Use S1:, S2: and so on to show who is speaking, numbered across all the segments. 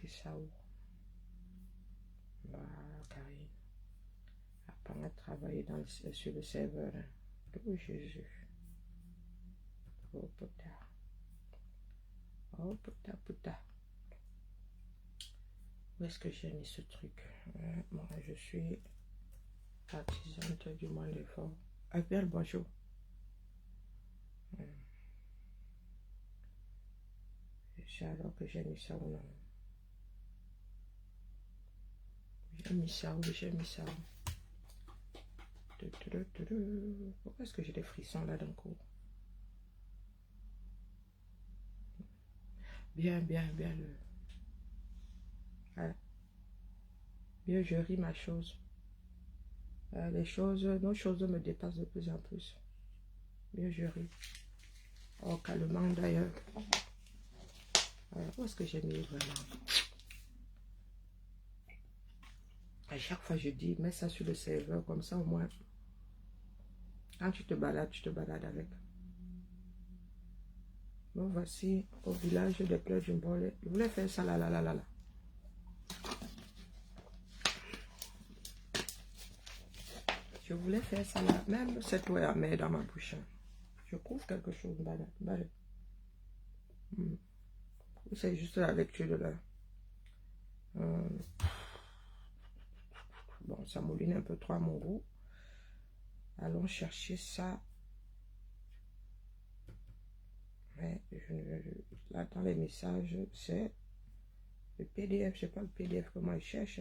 S1: écrit ça où? Voilà, Karine. Apprends à travailler sur le serveur. Oh Jésus. Oh putain. Oh putain, putain. Où est-ce que j'ai mis ce truc? Moi, je suis artisante du moins d'effort. Appelle, bonjour. C'est alors que j'ai mis ça ou non? J'ai mis ça ou j'ai mis ça où? Pourquoi est-ce que j'ai des frissons là d'un coup? Bien, bien, bien. Voilà. Mieux je ris ma chose. Nos choses me dépassent de plus en plus. Mieux je ris. Oh, calmement d'ailleurs. Où est-ce que j'ai mis vraiment? À chaque fois je dis, mets ça sur le serveur, comme ça au moins. Quand tu te balades avec. Bon, voici au village des Pleurs du Mbolé. Je voulais faire ça là. Je voulais faire ça là. Même cette eau est amère dans ma bouche. Je trouve quelque chose. C'est juste la lecture de là. Bon, ça mouline un peu trop à mon goût. Allons chercher ça. Mais là, dans les messages, c'est le PDF. Je sais pas le PDF comment il cherche.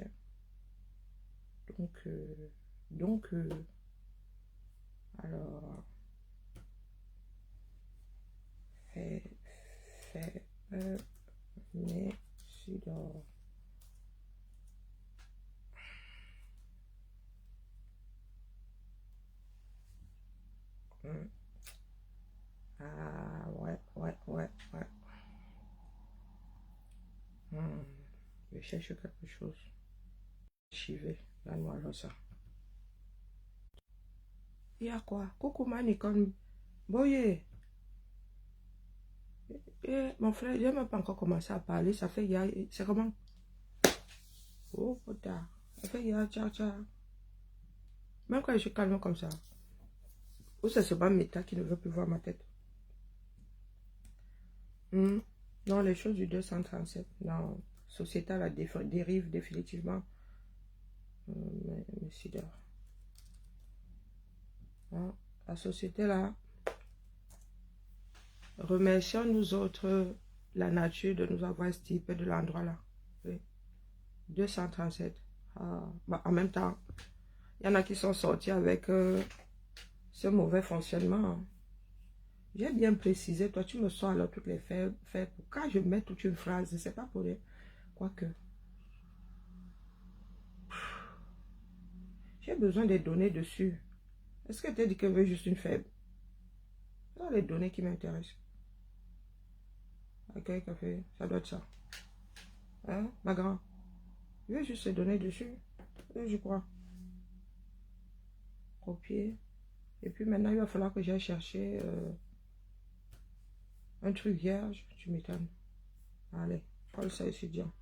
S1: Donc, alors, mais si dans ah ouais. Je cherche quelque chose. Chivé, la noix ça. Il y a quoi? Coucou Manicon. Boye. Mon frère, je n'ai même pas encore commencé à parler. Ça fait hier. C'est comment? Oh putain. Ça fait hier, ciao. Même quand je suis calme comme ça. Ou c'est pas Meta qui ne veut plus voir ma tête. Non, les choses du 237. Non, société la dérive définitivement. Mais la société là. Remercions nous autres la nature de nous avoir stipé de l'endroit là. Oui. 237. En même temps, il y en a qui sont sortis avec ce mauvais fonctionnement. J'ai bien précisé, toi tu me sors alors toutes les faits. Quand je mets toute une phrase, c'est pas pour rien. Quoique. J'ai besoin des données dessus. Est-ce que tu as dit que je veux juste une faible? Ce sont les données qui m'intéressent. Ok, café, ça doit être ça. Hein, ma grand? Je veux juste les données dessus. Je crois. Copier. Et puis maintenant, il va falloir que j'aille chercher un truc vierge. Tu m'étonnes. Allez, colle ça étudiant.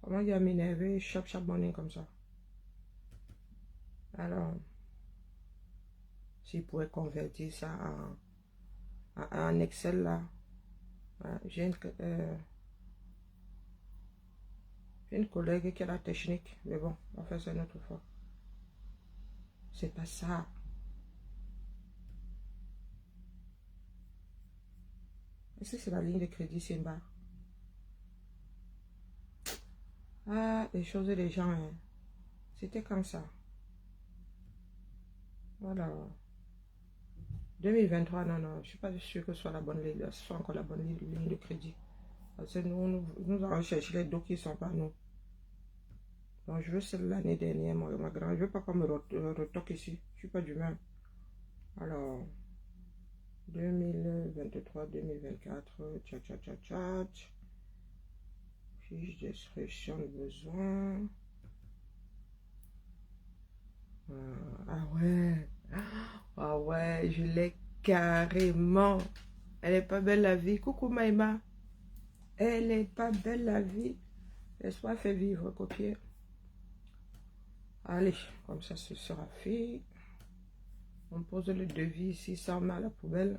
S1: Comment il a m'énerver, chop morning comme ça. Alors, s'il pourrait convertir ça en Excel là. J'ai une collègue qui a la technique. Mais bon, on va faire ça une autre fois. C'est pas ça. Est-ce que c'est la ligne de crédit Simba? Ah, les choses et les gens. Hein. C'était comme ça. Voilà. 2023, non, je ne suis pas sûre que ce soit la bonne ligne, ce soit encore la bonne ligne de crédit. Parce que nous allons chercher les dos qui ne sont pas nous. Donc, je veux celle de l'année dernière, ma grande. Je ne veux pas qu'on me retoque ici. Je ne suis pas d'humeur. Alors, 2023, 2024, tchat. Fiche description de besoin. Ah ouais, je l'ai carrément. Elle est pas belle la vie. Coucou Maïma. Elle n'est pas belle la vie. L'espoir fait vivre, copier. Allez, comme ça, ce sera fait. On pose le devis ici, ça on met à la poubelle.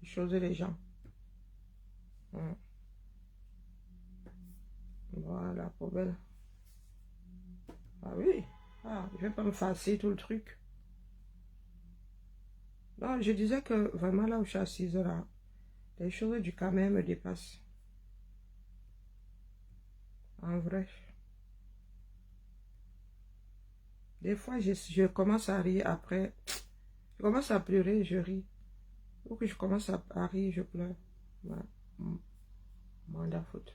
S1: Chose les gens. Voilà, poubelle. Ah oui. Ah, je vais pas me farcer tout le truc. Non, je disais que vraiment là où je suis assise là, les choses du caméra me dépassent. En vrai. Des fois, je commence à rire après. Je commence à pleurer, je ris. Ou que je commence à rire, je pleure. Voilà. Mandat faute.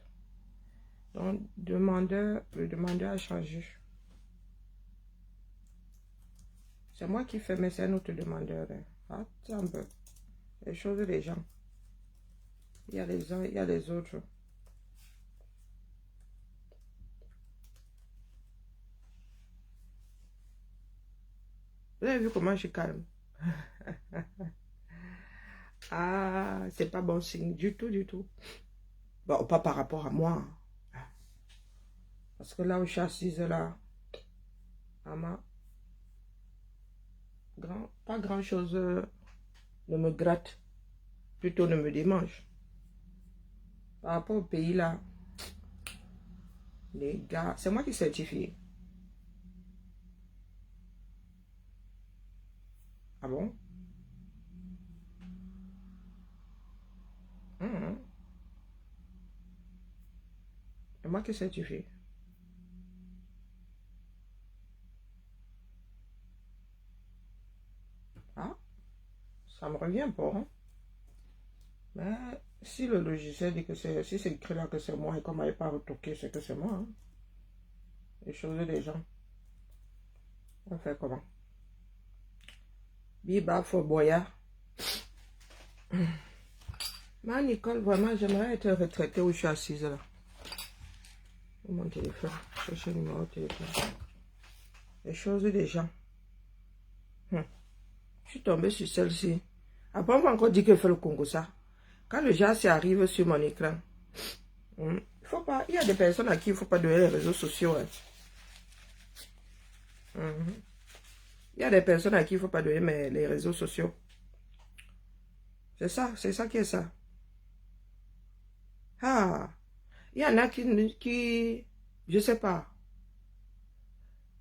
S1: Donc, le demandeur a changé. C'est moi qui fais, mais c'est un autre demandeur. Hein. Attends un peu. Les choses des gens. Il y a les uns, il y a les autres. Vous avez vu comment je suis calme? Ah, c'est pas bon signe du tout, du tout. Bon, pas par rapport à moi. Parce que là où je suis assise là, maman, pas grand chose ne me gratte, plutôt ne me démange. Par rapport au pays là, les gars, c'est moi qui certifie. Ah bon? C'est moi qui certifie. Ah, ça me revient pas. Hein? Mais si le logiciel dit que c'est, si c'est écrit là que c'est moi et qu'on m'avait pas retoqué, c'est que c'est moi. Hein? Les choses des gens. On fait comment? Biba Foboya. Ma Nicole, vraiment, j'aimerais être retraitée où je suis assise là. Mon téléphone. Chercher le numéro de téléphone. Les choses des gens. Je suis tombée sur celle-ci. Après, on m'a encore dit qu'il fait le Congo ça. Quand le gars arrive sur mon écran, il faut pas. Il y a des personnes à qui il ne faut pas donner les réseaux sociaux. Hein. Il y a des personnes à qui il ne faut pas donner les réseaux sociaux. C'est ça qui est ça. Ah, il y en a qui je sais pas.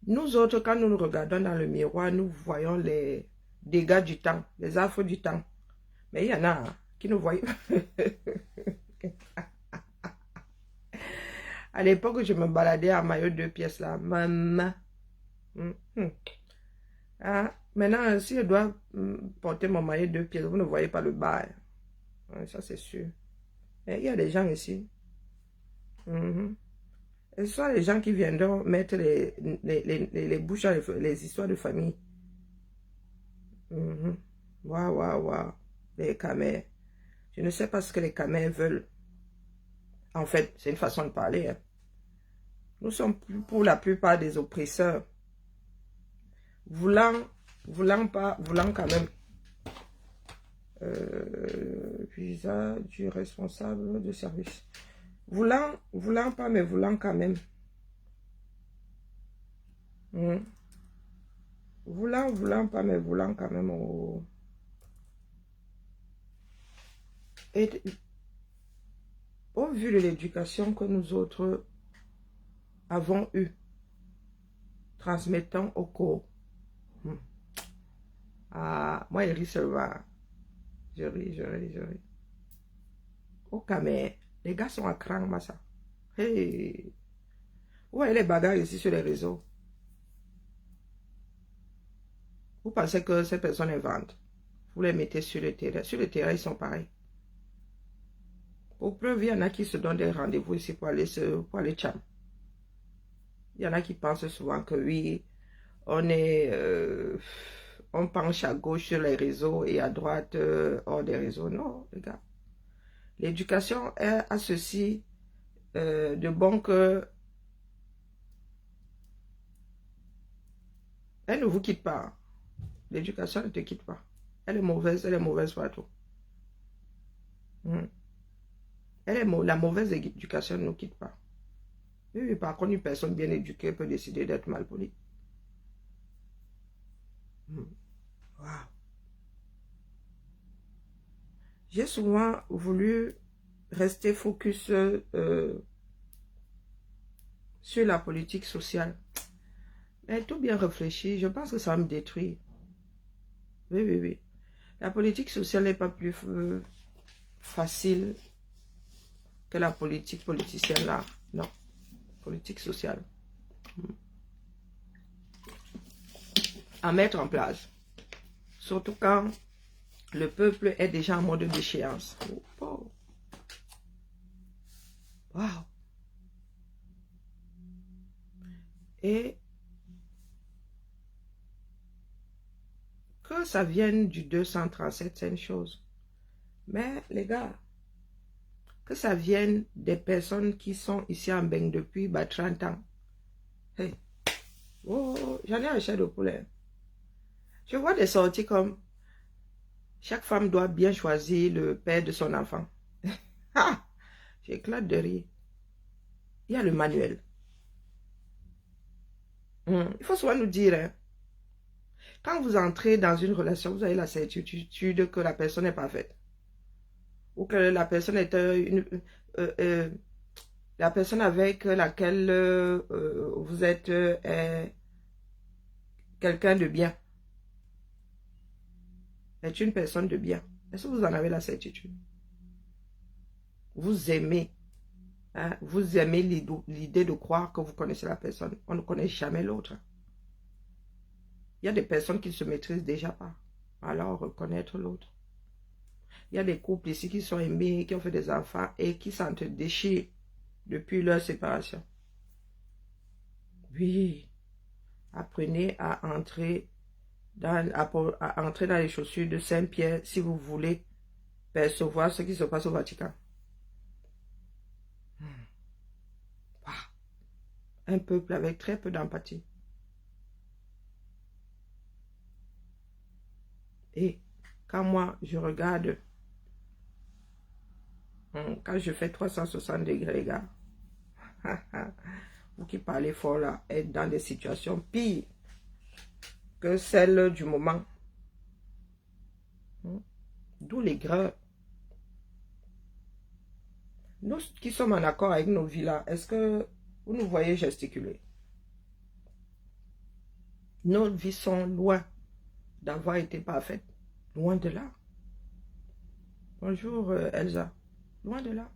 S1: Nous autres, quand nous nous regardons dans le miroir, nous voyons les dégâts du temps, les affres du temps. Mais il y en a qui nous voient. À l'époque, je me baladais en maillot 2 pièces là. Maman. Ah, maintenant, si je dois porter mon maillot 2 pièces, vous ne voyez pas le bas. Ça, c'est sûr. Et il y a des gens ici. Et ce sont les gens qui viendront mettre les bouches à les histoires de famille. Waouh. Les camers. Je ne sais pas ce que les camers veulent. En fait, c'est une façon de parler. Hein. Nous sommes pour la plupart des oppresseurs. Voulant quand même. Visa du responsable de service. Voulant pas, mais voulant quand même. Voulant pas, mais voulant quand même. Oh. Et au vu de l'éducation que nous autres avons eue, transmettant au corps. Ah, moi, il rit seulement. Je ris. Au Cameroun, les gars sont à cran, massa. Hey. Où est les bagarres ici sur les réseaux? Vous pensez que ces personnes inventent? Vous les mettez sur le terrain. Sur le terrain, ils sont pareils. Pour preuve, il y en a qui se donnent des rendez-vous ici pour aller cham. Il y en a qui pensent souvent que oui, on penche à gauche sur les réseaux et à droite hors des réseaux. Non, les gars. L'éducation a ceci de bon que elle ne vous quitte pas. L'éducation ne te quitte pas. Elle est mauvaise partout. La mauvaise éducation ne nous quitte pas. Oui, par contre, une personne bien éduquée peut décider d'être malpolie. Wow. J'ai souvent voulu rester focus sur la politique sociale. Mais tout bien réfléchi, je pense que ça va me détruire. Oui, oui, oui. La politique sociale n'est pas plus facile que la politique politicienne là. Non. Politique sociale. À mettre en place. Surtout quand le peuple est déjà en mode déchéance. Oh. Wow. Et que ça vienne du 237, c'est une chose. Mais les gars, que ça vienne des personnes qui sont ici en Beng depuis 30 ans. Hey. Oh, j'en ai un chat de poulet. Je vois des sorties comme chaque femme doit bien choisir le père de son enfant. J'éclate de rire. Il y a le manuel. Il faut souvent nous dire, hein, quand vous entrez dans une relation, vous avez la certitude que la personne n'est pas faite. Ou que la personne est la personne avec laquelle vous êtes quelqu'un de bien. Est une personne de bien. Est-ce que vous en avez la certitude? Vous aimez. Hein, vous aimez l'idée de croire que vous connaissez la personne. On ne connaît jamais l'autre. Il y a des personnes qui ne se maîtrisent déjà pas. Alors, reconnaître l'autre. Il y a des couples ici qui sont aimés, qui ont fait des enfants et qui s'en déchirent depuis leur séparation. Oui. Apprenez à entrer dans les chaussures de Saint-Pierre si vous voulez percevoir ce qui se passe au Vatican. Un peuple avec très peu d'empathie. Et quand moi, je regarde, quand je fais 360 degrés, les gars, vous qui parlez fort là, êtes dans des situations pires que celles du moment. D'où les grains. Nous qui sommes en accord avec nos vies là, est-ce que vous nous voyez gesticuler? Nos vies sont loin d'avoir été parfaites. Loin de là. Bonjour Elsa. Loin de là.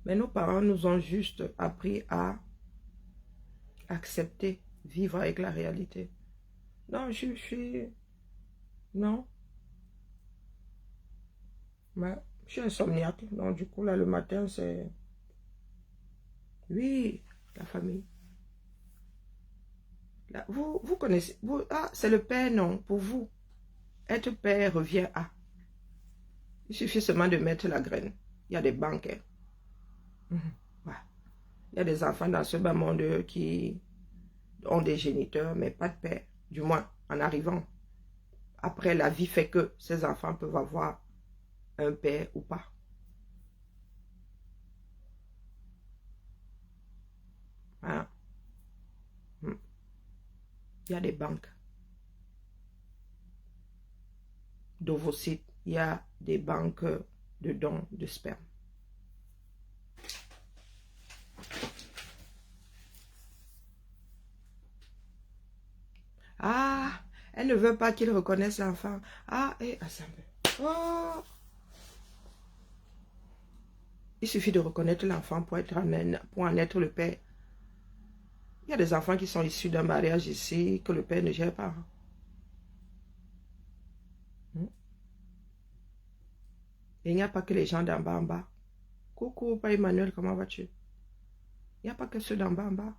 S1: Mais nos parents nous ont juste appris à accepter, vivre avec la réalité. Non, je suis... Non. Mais je suis insomniaque. Donc du coup, là, le matin, c'est... Oui, la famille. Là, vous connaissez... Ah, c'est le père, non, pour vous. Être père revient à... Il suffit seulement de mettre la graine. Il y a des banques. Ouais. Il y a des enfants dans ce bas monde qui ont des géniteurs, mais pas de père. Du moins, en arrivant. Après, la vie fait que ces enfants peuvent avoir un père ou pas. Hein? Il y a des banques d'ovocytes. Il y a des banques de dons de sperme. Ah, elle ne veut pas qu'il reconnaisse l'enfant. Ah, et assemble. Oh. Il suffit de reconnaître l'enfant pour en être le père. Il y a des enfants qui sont issus d'un mariage ici que le père ne gère pas. Et il n'y a pas que les gens d'en bas en bas. Coucou, pas Emmanuel, comment vas-tu? Il n'y a pas que ceux d'en bas en bas.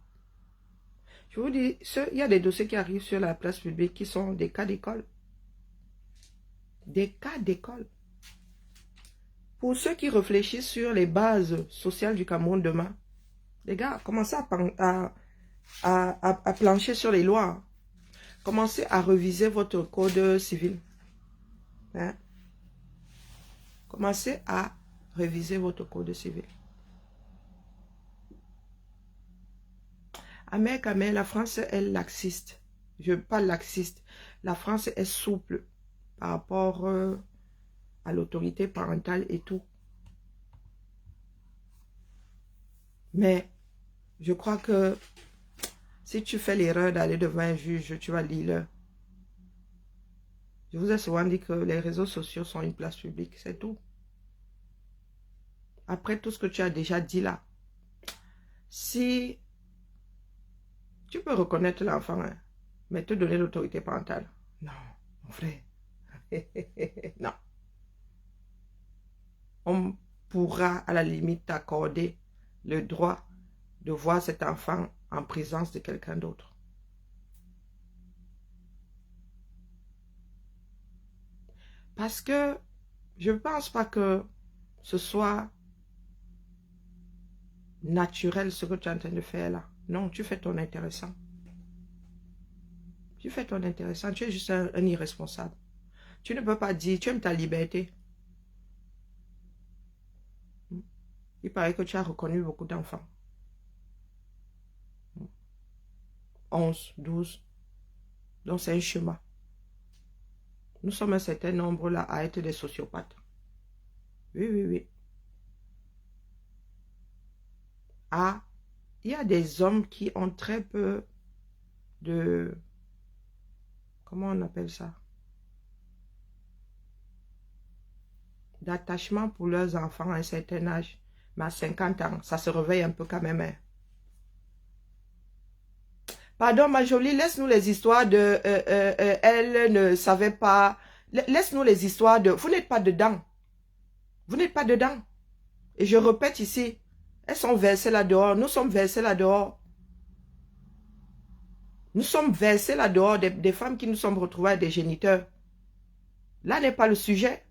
S1: Je vous dis, il y a des dossiers qui arrivent sur la place publique qui sont des cas d'école. Des cas d'école. Pour ceux qui réfléchissent sur les bases sociales du Cameroun demain, les gars, commencez à plancher sur les lois. Commencez à réviser votre code civil. Hein? Commencez à Révisez votre code civil. Mais la France est laxiste. Je pas laxiste. La France est souple par rapport à l'autorité parentale et tout. Mais je crois que si tu fais l'erreur d'aller devant un juge, tu vas lire. Je vous ai souvent dit que les réseaux sociaux sont une place publique, c'est tout. Après tout ce que tu as déjà dit là, si tu peux reconnaître l'enfant, hein, mais te donner l'autorité parentale, non, mon frère, non. On pourra à la limite t'accorder le droit de voir cet enfant en présence de quelqu'un d'autre. Parce que je ne pense pas que ce soit naturel ce que tu es en train de faire là. Non, tu fais ton intéressant. Tu fais ton intéressant. Tu es juste un irresponsable. Tu ne peux pas dire, tu aimes ta liberté. Il paraît que tu as reconnu beaucoup d'enfants. 11, 12. Donc c'est un chemin. Nous sommes un certain nombre là à être des sociopathes. Oui, oui, oui. Ah, il y a des hommes qui ont très peu de... Comment on appelle ça? D'attachement pour leurs enfants à un certain âge. Mais à 50 ans, ça se réveille un peu quand même. Hein. Pardon, ma jolie, laisse-nous les histoires de... elle ne savait pas... Laisse-nous les histoires de... Vous n'êtes pas dedans. Vous n'êtes pas dedans. Et je répète ici, elles sont versées là-dehors. Nous sommes versés là-dehors. Nous sommes versés là-dehors des femmes qui nous sommes retrouvées à des géniteurs. Là n'est pas le sujet.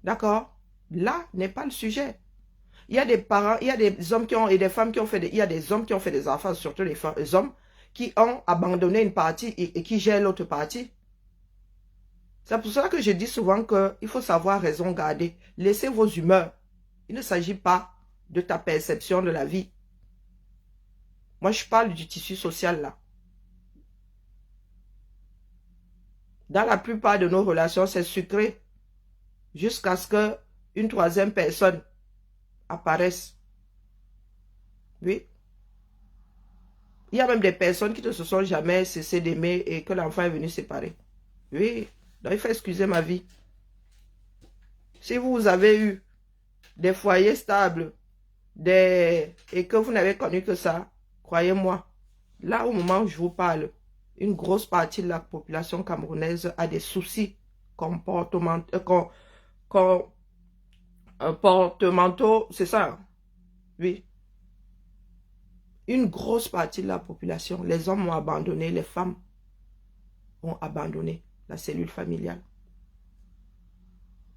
S1: D'accord? Là n'est pas le sujet. Il y a des parents, il y a des hommes qui ont, et des femmes qui ont fait, il y a des hommes qui ont fait des enfants, surtout les hommes, qui ont abandonné une partie et qui gèrent l'autre partie. C'est pour cela que je dis souvent qu'il faut savoir raison garder. Laissez vos humeurs. Il ne s'agit pas de ta perception de la vie. Moi, je parle du tissu social là. Dans la plupart de nos relations, c'est sucré. Jusqu'à ce qu'une troisième personne apparaisse. Oui. Il y a même des personnes qui ne se sont jamais cessées d'aimer et que l'enfant est venu séparer. Oui. Donc, il faut excuser ma vie. Si vous avez eu des foyers stables et que vous n'avez connu que ça, croyez-moi, là au moment où je vous parle, une grosse partie de la population camerounaise a des soucis comportementaux, c'est ça, oui. Une grosse partie de la population, les hommes ont abandonné, les femmes ont abandonné la cellule familiale.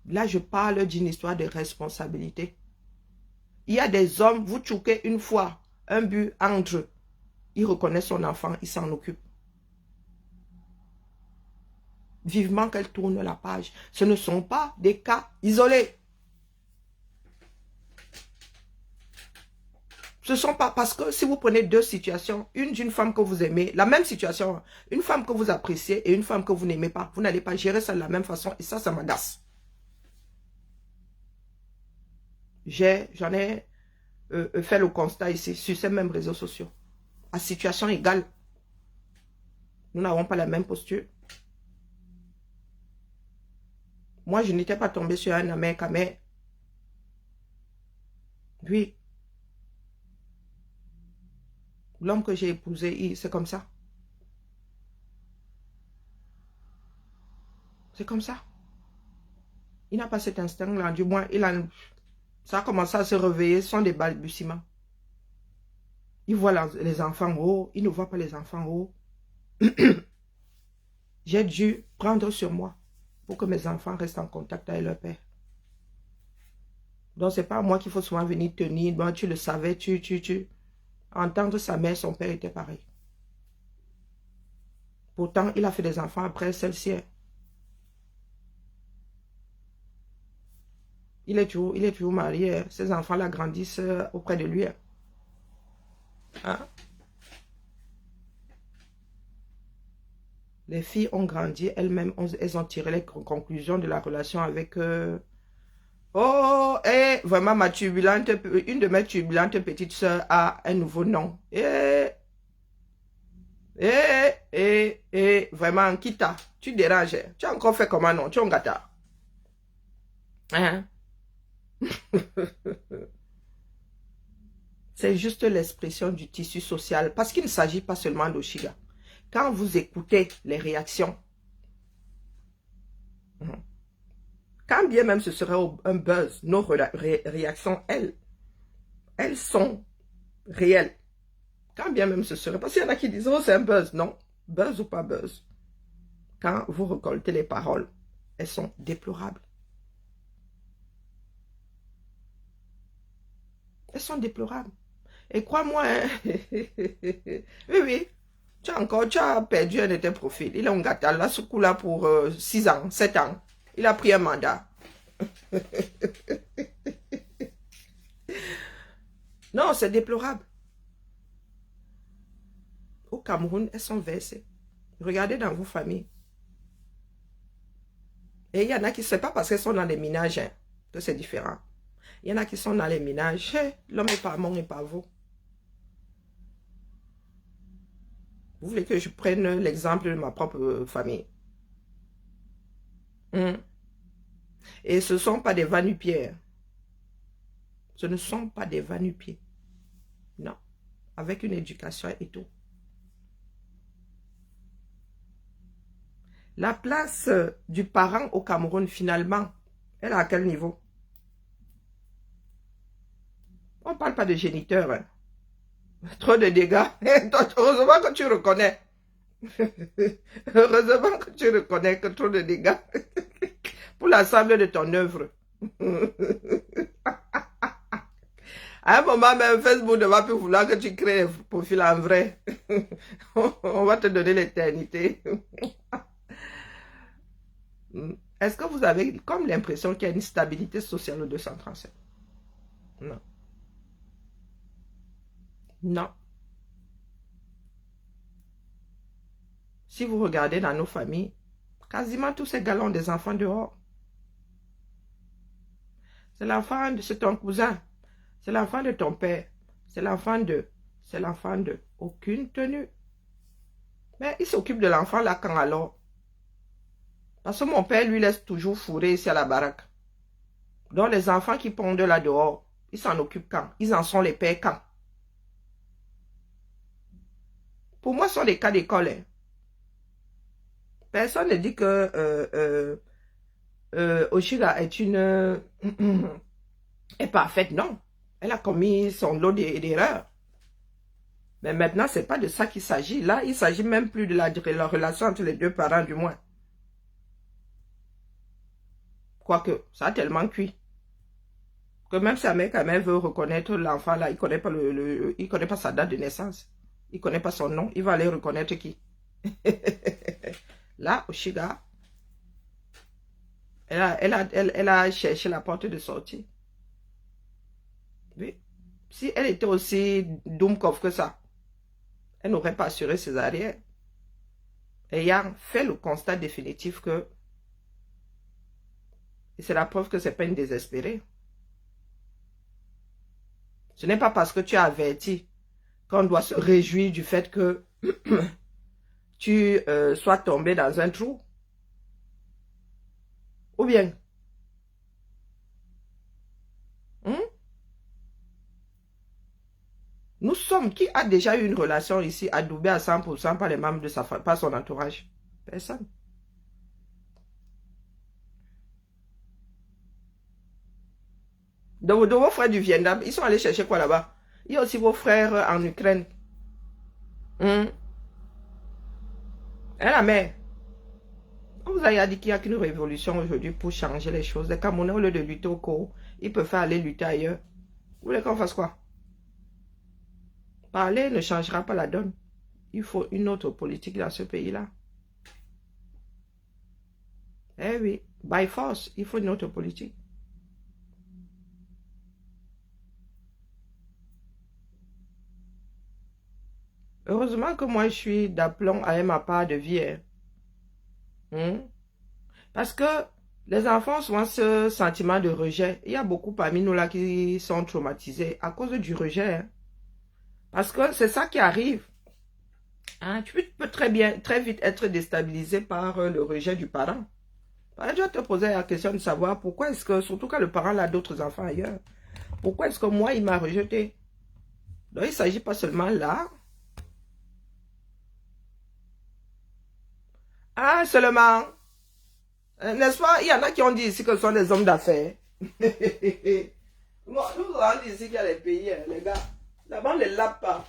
S1: Là, je parle d'une histoire de responsabilité. Il y a des hommes, vous tchouquez une fois, un but entre, il reconnaît son enfant, il s'en occupe. Vivement qu'elle tourne la page. Ce ne sont pas des cas isolés. Ce ne sont pas parce que si vous prenez deux situations, une d'une femme que vous aimez, la même situation, une femme que vous appréciez et une femme que vous n'aimez pas, vous n'allez pas gérer ça de la même façon et ça m'agace. J'en ai fait le constat ici sur ces mêmes réseaux sociaux. À situation égale, nous n'avons pas la même posture. Moi, je n'étais pas tombée sur un mec, mais oui. L'homme que j'ai épousé, c'est comme ça. C'est comme ça. Il n'a pas cet instinct-là. Du moins, ça a commencé à se réveiller. Ce sont des balbutiements. Il voit les enfants haut. Il ne voit pas les enfants haut. J'ai dû prendre sur moi pour que mes enfants restent en contact avec leur père. Donc, ce n'est pas moi qu'il faut souvent venir tenir. Bon, tu le savais, Entendre sa mère, son père était pareil. Pourtant, il a fait des enfants après celle-ci. Il est toujours marié. Hein. Ses enfants-là grandissent auprès de lui. Hein? Les filles ont grandi elles-mêmes. Elles ont tiré les conclusions de la relation avec... Oh, et vraiment, une de mes turbulentes petites sœurs a un nouveau nom. Vraiment, Kita, tu déranges. Tu as encore fait comment non? Tu es un gâteau. Hein? C'est juste l'expression du tissu social. Parce qu'il ne s'agit pas seulement d'Oshiga. Quand vous écoutez les réactions, quand bien même ce serait un buzz, nos réactions, elles sont réelles. Quand bien même ce serait, parce qu'il y en a qui disent, oh c'est un buzz. Non, buzz ou pas buzz. Quand vous récoltez les paroles, elles sont déplorables. Elles sont déplorables. Et crois-moi, hein, oui, tu as perdu un de tes profils. Il est un gâteau là, ce coup-là pour 6 ans, 7 ans. Il a pris un mandat. Non, c'est déplorable. Au Cameroun, elles sont versées. Regardez dans vos familles. Et il y en a qui, c'est pas parce qu'elles sont dans les ménages hein, que c'est différent. Il y en a qui sont dans les ménages. Hey, l'homme n'est pas mon et pas vous. Vous voulez que je prenne l'exemple de ma propre famille? Et ce ne sont pas des va-nu-pieds. Ce ne sont pas des va-nu-pieds. Non. Avec une éducation et tout. La place du parent au Cameroun, finalement, elle est à quel niveau? On ne parle pas de géniteur. Hein. Trop de dégâts. Heureusement que tu reconnais. Heureusement que tu reconnais que trop de dégâts. Pour l'ensemble de ton œuvre. À un moment même, Facebook ne va plus vouloir que tu crées un profil en vrai. On va te donner l'éternité. Est-ce que vous avez comme l'impression qu'il y a une stabilité sociale au 237? Non. Non. Si vous regardez dans nos familles, quasiment tous ces gars ont des enfants dehors. C'est l'enfant de ton cousin. C'est l'enfant de ton père. C'est l'enfant de... C'est l'enfant de... Aucune tenue. Mais il s'occupe de l'enfant là quand alors? Parce que mon père lui laisse toujours fourrer ici à la baraque. Donc les enfants qui pondent là dehors, ils s'en occupent quand? Ils en sont les pères quand? Pour moi, ce sont des cas d'école. Hein. Personne ne dit que Oshiga est une... est parfaite, non. Elle a commis son lot d'erreurs. Mais maintenant, ce n'est pas de ça qu'il s'agit. Là, il ne s'agit même plus de la relation entre les deux parents, du moins. Quoique, ça a tellement cuit. Que même sa mère, quand même, veut reconnaître l'enfant, là, il ne connaît pas sa date de naissance. Il ne connaît pas son nom. Il va aller reconnaître qui? Là, Oshiga, elle a cherché la porte de sortie. Oui. Si elle était aussi Doumkov que ça, elle n'aurait pas assuré ses arrières. Ayant fait le constat définitif que, et c'est la preuve que ce n'est pas une désespérée. Ce n'est pas parce que tu as averti qu'on doit se réjouir du fait que tu sois tombé dans un trou. Ou bien, nous sommes, qui a déjà eu une relation ici adoubée à 100% par les membres de sa famille, par son entourage? Personne. De vos frères du Vietnam, ils sont allés chercher quoi là-bas? Il y a aussi vos frères en Ukraine. Et la mère. On vous a dit qu'il n'y a qu'une révolution aujourd'hui pour changer les choses. Les Camerounais, au lieu de lutter au cours, ils peuvent aller lutter ailleurs. Vous voulez qu'on fasse quoi? Parler ne changera pas la donne. Il faut une autre politique dans ce pays-là. Eh oui, by force, il faut une autre politique. Heureusement que moi, je suis d'aplomb à ma part de vie. Hein. Parce que les enfants ont souvent ce sentiment de rejet. Il y a beaucoup parmi nous là qui sont traumatisés à cause du rejet. Hein. Parce que c'est ça qui arrive. Hein, tu peux très vite être déstabilisé par le rejet du parent. Tu vas te poser la question de savoir pourquoi est-ce que, surtout quand le parent a d'autres enfants ailleurs, pourquoi est-ce que moi, il m'a rejeté? Donc, il ne s'agit pas seulement là. Ah, seulement, n'est-ce pas, il y en a qui ont dit ici que ce sont des hommes d'affaires. Bon, nous avons dit ici qu'il y a des pays, hein, les gars. Là-bas, on ne les lave pas.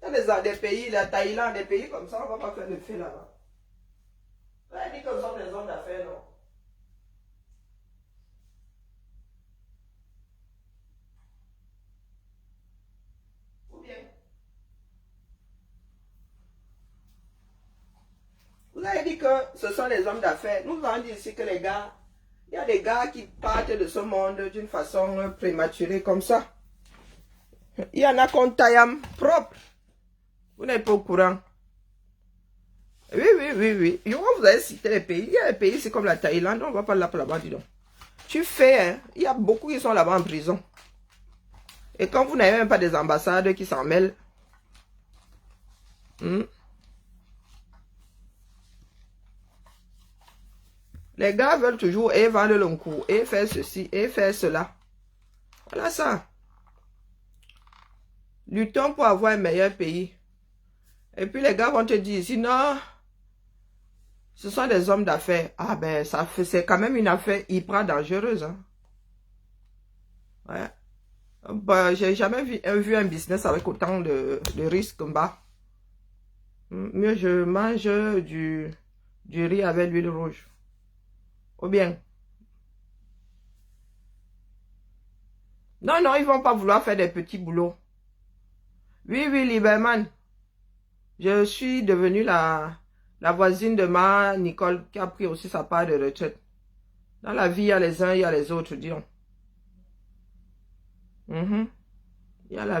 S1: Il y a des pays, la Thaïlande, des pays comme ça, on ne va pas faire de feu là-bas. On dit que ce sont des hommes d'affaires, non? Ou bien, vous avez dit que ce sont les hommes d'affaires. Nous avons dit ici que les gars, il y a des gars qui partent de ce monde d'une façon prématurée comme ça. Il y en a qu'on taille propre. Vous n'êtes pas au courant. Oui. Vous avez cité les pays. Il y a des pays, c'est comme la Thaïlande. On ne va pas là-bas, dis donc. Tu fais, hein, il y a beaucoup qui sont là-bas en prison. Et quand vous n'avez même pas des ambassades qui s'en mêlent, les gars veulent toujours et vendre le coup, et faire ceci, et faire cela. Voilà ça. Luttons pour avoir un meilleur pays. Et puis les gars vont te dire, sinon, ce sont des hommes d'affaires. Ah ben, c'est quand même une affaire hyper dangereuse. Hein. Ouais. Bah, j'ai jamais vu un business avec autant de risques bas. Mieux je mange du riz avec l'huile rouge. Ou bien. Non, ils vont pas vouloir faire des petits boulots. Oui, Lieberman. Je suis devenue la voisine de ma Nicole qui a pris aussi sa part de retraite. Dans la vie, il y a les uns, il y a les autres, disons. Il y a,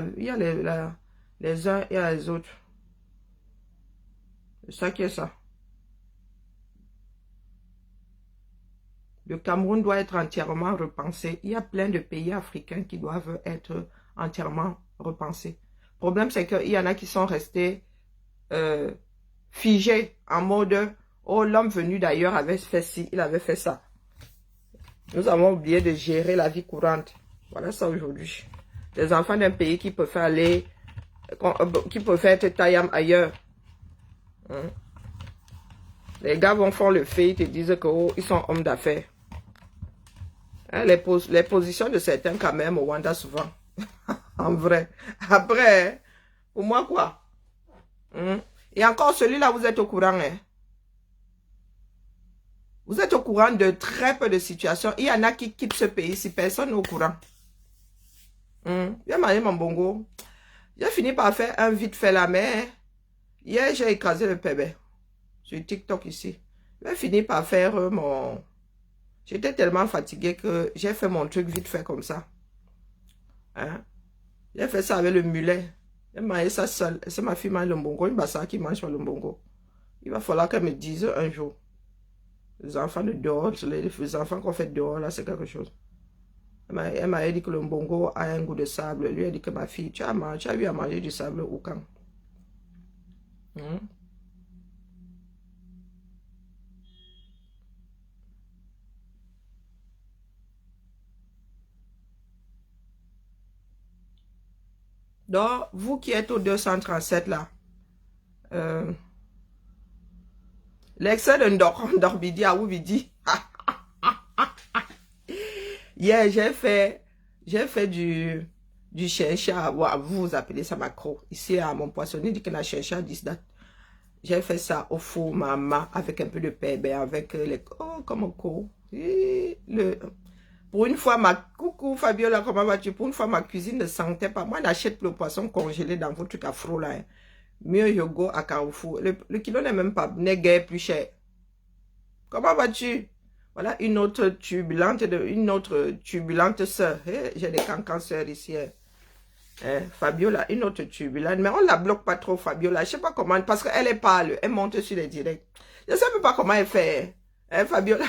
S1: les uns et les autres. C'est ça qui est ça. Le Cameroun doit être entièrement repensé. Il y a plein de pays africains qui doivent être entièrement repensés. Le problème, c'est qu'il y en a qui sont restés figés en mode « Oh, l'homme venu d'ailleurs avait fait ci, il avait fait ça. » Nous avons oublié de gérer la vie courante. Voilà ça aujourd'hui. Les enfants d'un pays qui peuvent aller, qui peuvent être taillam ailleurs. Les gars vont faire le fait, ils te disent que oh, ils sont hommes d'affaires. Hein, les positions de certains quand même au Rwanda souvent. En vrai. Après, pour moi quoi? Et encore celui-là, vous êtes au courant. Hein? Vous êtes au courant de très peu de situations. Il y en a qui quittent ce pays si personne n'est au courant. J'ai mangé mon bongo. J'ai fini par faire un vite fait la mer. Hier, j'ai écrasé le bébé. Sur TikTok ici. J'ai fini par faire mon... J'étais tellement fatiguée que j'ai fait mon truc vite fait comme ça. Hein? J'ai fait ça avec le mulet. J'ai mangé ça seul. C'est ma fille mange le bongo. Une bassard qui mange le bongo. Il va falloir qu'elle me dise un jour. Les enfants de dehors, les enfants qu'on fait dehors, là, c'est quelque chose. Elle m'a dit que le bongo a un goût de sable. Lui a dit que ma fille, tu as eu à manger du sable ou quand? Donc, vous qui êtes au 237 là, l'excès de Ndorbidi à Oubidi. Hier, j'ai fait du chencha, vous appelez ça macro. Ici, à mon poissonnier, dit que la chencha, dit date. J'ai fait ça au four, maman, avec un peu de pain, avec les... Oh, comme un co. Pour une fois, coucou Fabiola, comment vas-tu? Pour une fois, ma cuisine ne sentait pas. Moi, j'achète le poisson congelé dans votre truc à fro là. Hein. Mieux yogo à Carrefour. Le kilo n'est même pas plus cher. Comment vas-tu? Voilà une autre turbulente sœur. Hey, j'ai des cancans sœurs ici. Hein. Hein, Fabiola, une autre turbulente. Mais on la bloque pas trop, Fabiola. Je sais pas comment, parce qu'elle est pâle. Elle monte sur les directs. Je sais même pas comment elle fait. Hein, Fabiola.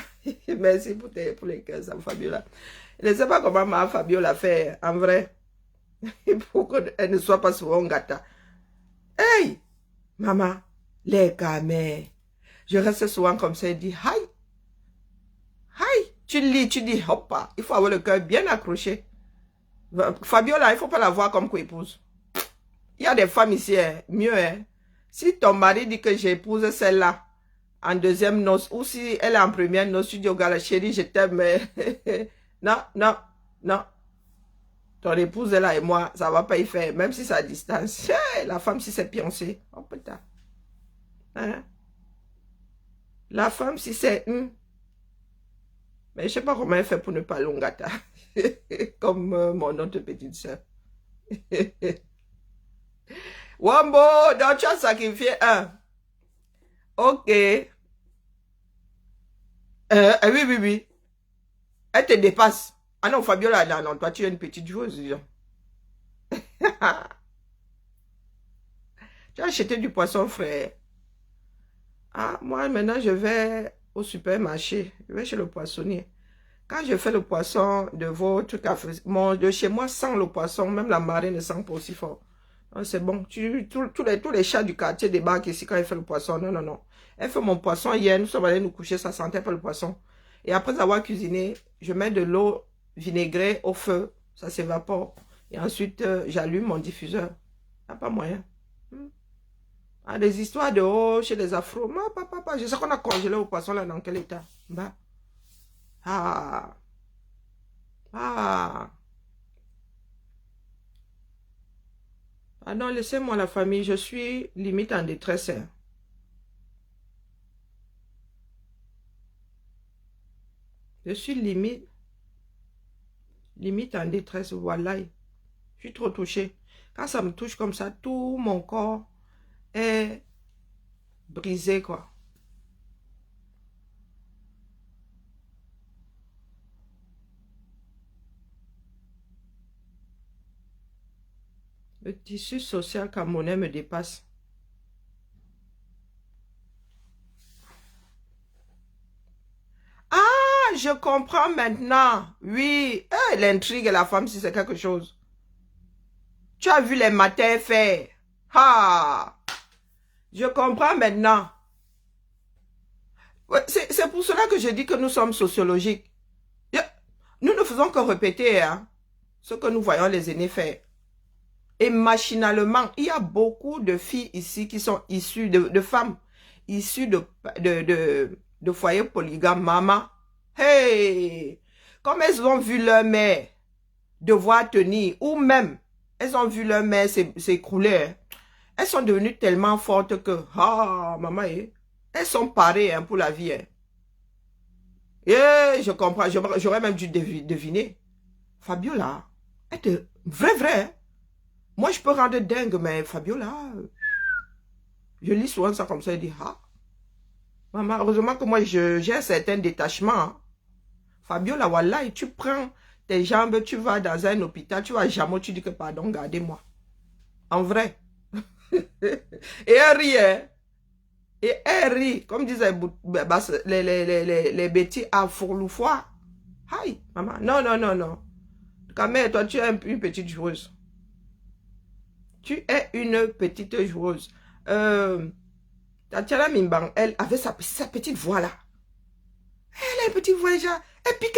S1: Merci pour les cœurs, ça, Fabiola. Je ne sais pas comment ma Fabiola fait, en vrai. Pour qu'elle ne soit pas souvent gâta. Hey, maman, les gamins. Je reste souvent comme ça et dis, hi, hi. Tu lis, tu dis, hop, il faut avoir le cœur bien accroché. Fabiola, il ne faut pas la voir comme co-épouse. Il y a des femmes ici, hein, mieux. Hein. Si ton mari dit que j'épouse celle-là en deuxième noce, ou si elle est en première noce, tu dis au gars, la chérie, je t'aime, mais non, non, non. Ton épouse est là et moi, ça ne va pas y faire, même si c'est à distance. La femme, si c'est pioncé, oh putain. Hein? La femme, si c'est... Mais je ne sais pas comment elle fait pour ne pas l'ongata. Comme mon autre petite soeur. Wambo, donc tu as sacrifié un. Ok. Oui, oui, oui. Elle te dépasse. Ah non, Fabiola, non, non, toi tu es une petite joueuse, disons. Tu as acheté du poisson frais. Ah, moi, maintenant, je vais au supermarché. Je vais chez le poissonnier. Quand je fais le poisson de votre café, de chez moi sans le poisson, même la marée ne sent pas aussi fort. C'est bon. Tous les chats du quartier débarquent ici quand elle fait le poisson. Non, non, non. Elle fait mon poisson hier. Nous sommes allés nous coucher, ça sentait pas le poisson. Et après avoir cuisiné, je mets de l'eau vinaigrée au feu. Ça s'évapore. Et ensuite, j'allume mon diffuseur. Ah, pas moyen. Ah, des histoires de haut chez les afros. Je sais qu'on a congelé au poisson là, dans quel état? Bah. Ah. Ah. Ah non, laissez-moi la famille. Je suis limite en détresse. Hein. Je suis limite en détresse. Voilà. Je suis trop touchée. Quand ça me touche comme ça, tout mon corps est brisé, quoi. Le tissu social camerounais me dépasse. Ah, je comprends maintenant. Oui, l'intrigue et la femme, si c'est quelque chose. Tu as vu les matins faire. Ah, je comprends maintenant. Ouais, c'est pour cela que je dis que nous sommes sociologiques. Nous ne faisons que répéter hein, ce que nous voyons les aînés faire. Et machinalement, il y a beaucoup de filles ici qui sont issues de femmes, issues de foyers polygames. Maman, hey, comme elles ont vu leur mère devoir tenir, ou même, elles ont vu leur mère s'écrouler, hein, elles sont devenues tellement fortes que, ah, maman, elles sont parées hein, pour la vie. Hein. Et je comprends, j'aurais même dû deviner. Fabiola, elle te... Vrai, hein. Moi, je peux rendre dingue, mais Fabiola, je lis souvent ça comme ça et dis, ah, maman, heureusement que moi, j'ai un certain détachement. Hein. Fabiola, voilà, tu prends tes jambes, tu vas dans un hôpital, tu vas jamais, tu dis que pardon, gardez-moi. En vrai. Et elle rit, hein. Et elle rit, comme disaient les bêtis à Fourloufois. Aïe, maman, non, non, non, non. Quand même, toi, tu es une petite joueuse. Tu es une petite joueuse. Tatiana Mimbang, elle avait sa petite voix là. Elle a une petite voix déjà. Elle pique.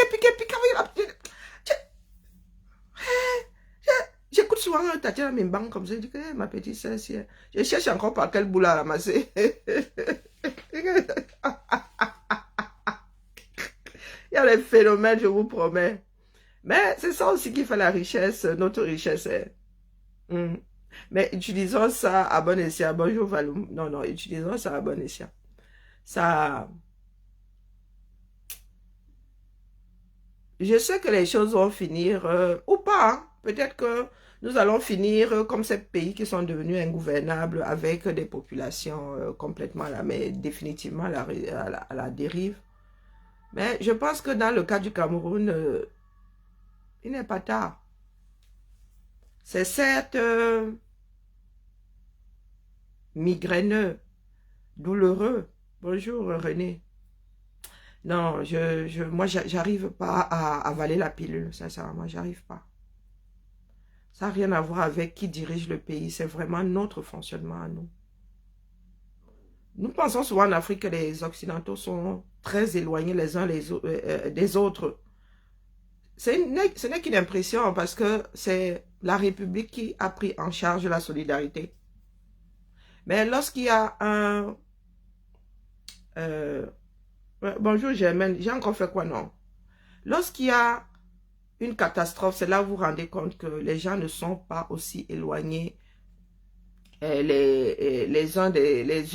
S1: J'écoute souvent Tatiana Mimbang comme ça. Je dis que ma petite sœur, je cherche encore par quel bout la ramasser. Il y a les phénomènes, je vous promets. Mais c'est ça aussi qui fait la richesse, notre richesse. Hein. Mais utilisons ça à bon escient. Bonjour Valou. Non, non, utilisons ça à bon escient. Ça... Je sais que les choses vont finir, ou pas. Hein. Peut-être que nous allons finir comme ces pays qui sont devenus ingouvernables avec des populations complètement là, mais définitivement à la dérive. Mais je pense que dans le cas du Cameroun, il n'est pas tard. C'est certes migraineux, douloureux. Bonjour René. Non, moi, j'arrive pas à avaler la pilule, sincèrement, j'arrive pas. Ça n'a rien à voir avec qui dirige le pays, c'est vraiment notre fonctionnement à nous. Nous pensons souvent en Afrique que les Occidentaux sont très éloignés les uns des autres. Ce n'est qu'une impression parce que c'est la République qui a pris en charge la solidarité. Mais lorsqu'il y a un... bonjour Germaine, j'ai encore fait quoi non? Lorsqu'il y a une catastrophe, c'est là où vous vous rendez compte que les gens ne sont pas aussi éloignés les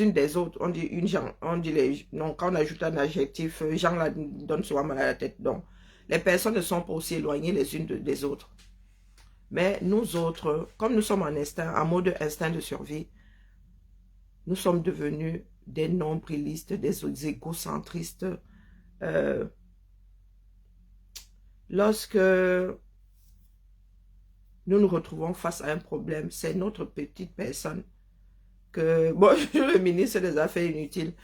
S1: unes des autres. On dit une gens, on dit les... Non, quand on ajoute un adjectif, gens là donne souvent mal à la tête. Donc, les personnes ne sont pas aussi éloignées les unes des autres. Mais nous autres, comme nous sommes en instinct, en mode instinct de survie, nous sommes devenus des nombrilistes, des égocentristes. Lorsque nous nous retrouvons face à un problème, c'est notre petite personne que, bonjour le ministre des Affaires inutiles,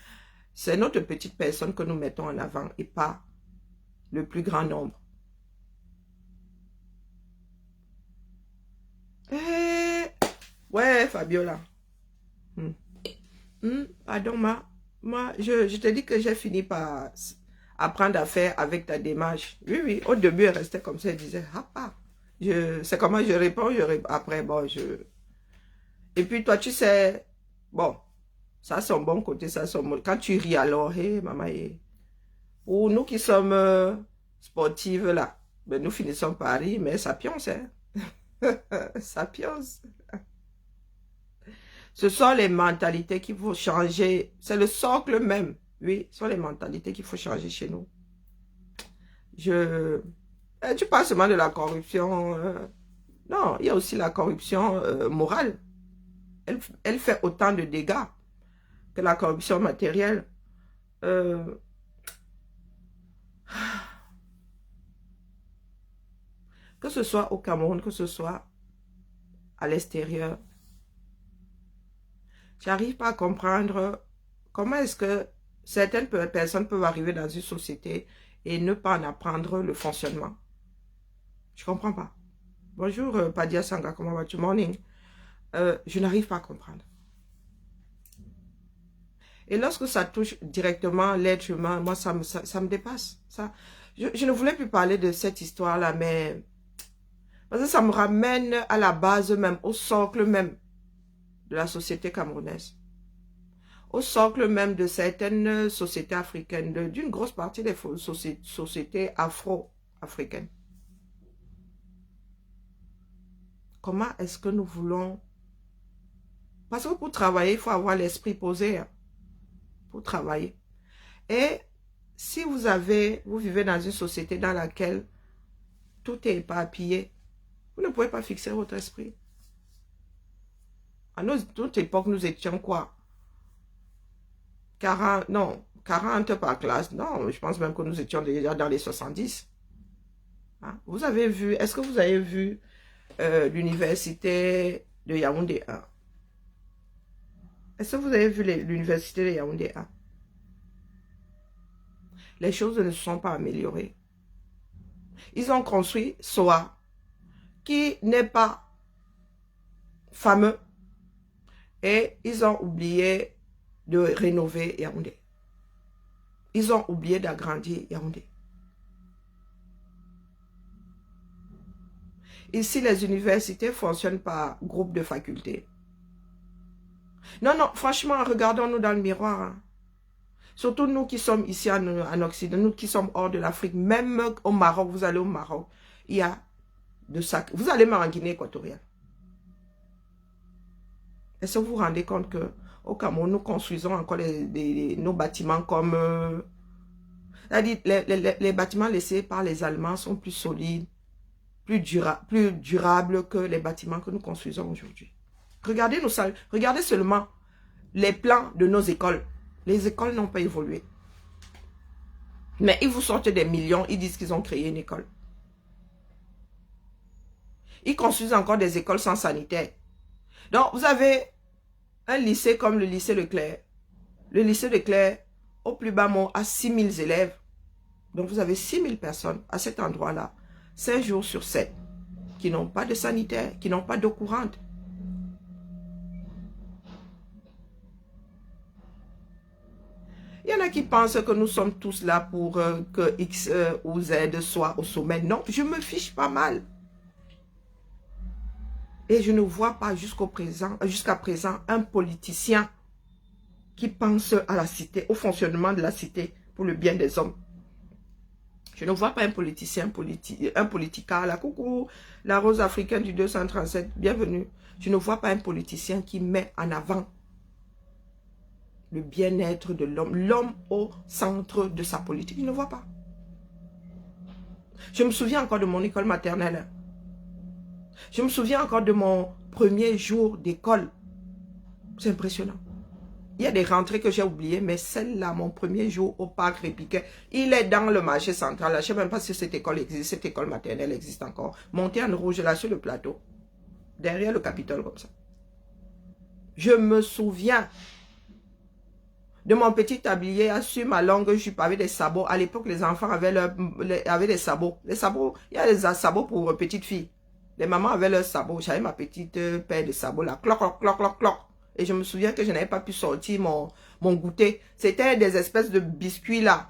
S1: c'est notre petite personne que nous mettons en avant et pas le plus grand nombre. Ouais, Fabiola. Pardon, moi, je te dis que j'ai fini par apprendre à faire avec ta démarche. Oui, oui, au début, elle restait comme ça, elle disait, ah. C'est comment je réponds, après, bon, Et puis toi, tu sais, bon, ça c'est un bon côté, ça c'est un bon... Quand tu ris alors, hé, maman, pour nous qui sommes sportives là, ben, nous finissons par rire, mais ça pionce, hein. Ça pionce. Ce sont les mentalités qu'il faut changer. C'est le socle même. Oui, ce sont les mentalités qu'il faut changer chez nous. Tu parles seulement de la corruption. Non, il y a aussi la corruption morale. Elle fait autant de dégâts que la corruption matérielle. Que ce soit au Cameroun, que ce soit à l'extérieur. J'arrive pas à comprendre comment est-ce que certaines personnes peuvent arriver dans une société et ne pas en apprendre le fonctionnement. Je comprends pas. Bonjour Padia Sanga, comment vas-tu? Morning. Je n'arrive pas à comprendre. Et lorsque ça touche directement l'être humain, moi ça me dépasse. Je ne voulais plus parler de cette histoire-là, mais parce que ça me ramène à la base même, au socle même de la société camerounaise. Au socle même de certaines sociétés africaines, d'une grosse partie des sociétés afro-africaines. Comment est-ce que nous voulons... Parce que pour travailler, il faut avoir l'esprit posé. Hein, pour travailler. Et si vous vivez dans une société dans laquelle tout est éparpillé, vous ne pouvez pas fixer votre esprit. À notre époque, nous étions quoi? 40 par classe. Non, je pense même que nous étions déjà dans les 70. Hein? Vous avez vu, est-ce que vous avez vu l'université de Yaoundé 1? Est-ce que vous avez vu l'université de Yaoundé 1? Les choses ne se sont pas améliorées. Ils ont construit SOA, qui n'est pas fameux, et ils ont oublié de rénover Yaoundé. Ils ont oublié d'agrandir Yaoundé. Ici, les universités fonctionnent par groupe de facultés. Non, franchement, regardons-nous dans le miroir. Hein. Surtout nous qui sommes ici en Occident, nous qui sommes hors de l'Afrique, même au Maroc, vous allez au Maroc, il y a de ça. Vous allez même en Guinée équatoriale. Est-ce que vous vous rendez compte qu'au Cameroun, nous construisons encore nos bâtiments comme... les bâtiments laissés par les Allemands sont plus solides, plus durables que les bâtiments que nous construisons aujourd'hui. Regardez nos salles, regardez seulement les plans de nos écoles. Les écoles n'ont pas évolué. Mais ils vous sortent des millions, ils disent qu'ils ont créé une école. Ils construisent encore des écoles sans sanitaire. Donc, vous avez un lycée comme le lycée Leclerc. Le lycée Leclerc, au plus bas mot, a 6000 élèves. Donc, vous avez 6000 personnes à cet endroit-là, 5 jours sur 7, qui n'ont pas de sanitaire, qui n'ont pas d'eau courante. Il y en a qui pensent que nous sommes tous là pour que X ou Z soit au sommet. Non, je me fiche pas mal. Et je ne vois pas jusqu'à présent un politicien qui pense à la cité, au fonctionnement de la cité pour le bien des hommes. Je ne vois pas un politicien, un politica, la coucou, la rose africaine du 237, bienvenue. Je ne vois pas un politicien qui met en avant le bien-être de l'homme, l'homme au centre de sa politique. Je ne vois pas. Je me souviens encore de mon école maternelle. Je me souviens encore de mon premier jour d'école. C'est impressionnant. Il y a des rentrées que j'ai oubliées, mais celle-là, mon premier jour au parc Répiquet, il est dans le marché central. Je ne sais même pas si cette école existe, cette école maternelle existe encore. Montée en rouge là sur le plateau, derrière le Capitole comme ça. Je me souviens de mon petit tablier sur ma longue jupe avec des sabots. À l'époque, les enfants avaient des sabots. Les sabots, il y a des sabots pour petites filles. Les mamans avaient leurs sabots. J'avais ma petite paire de sabots là. Cloc, cloc, cloc, cloc, cloc. Et je me souviens que je n'avais pas pu sortir mon goûter. C'était des espèces de biscuits là.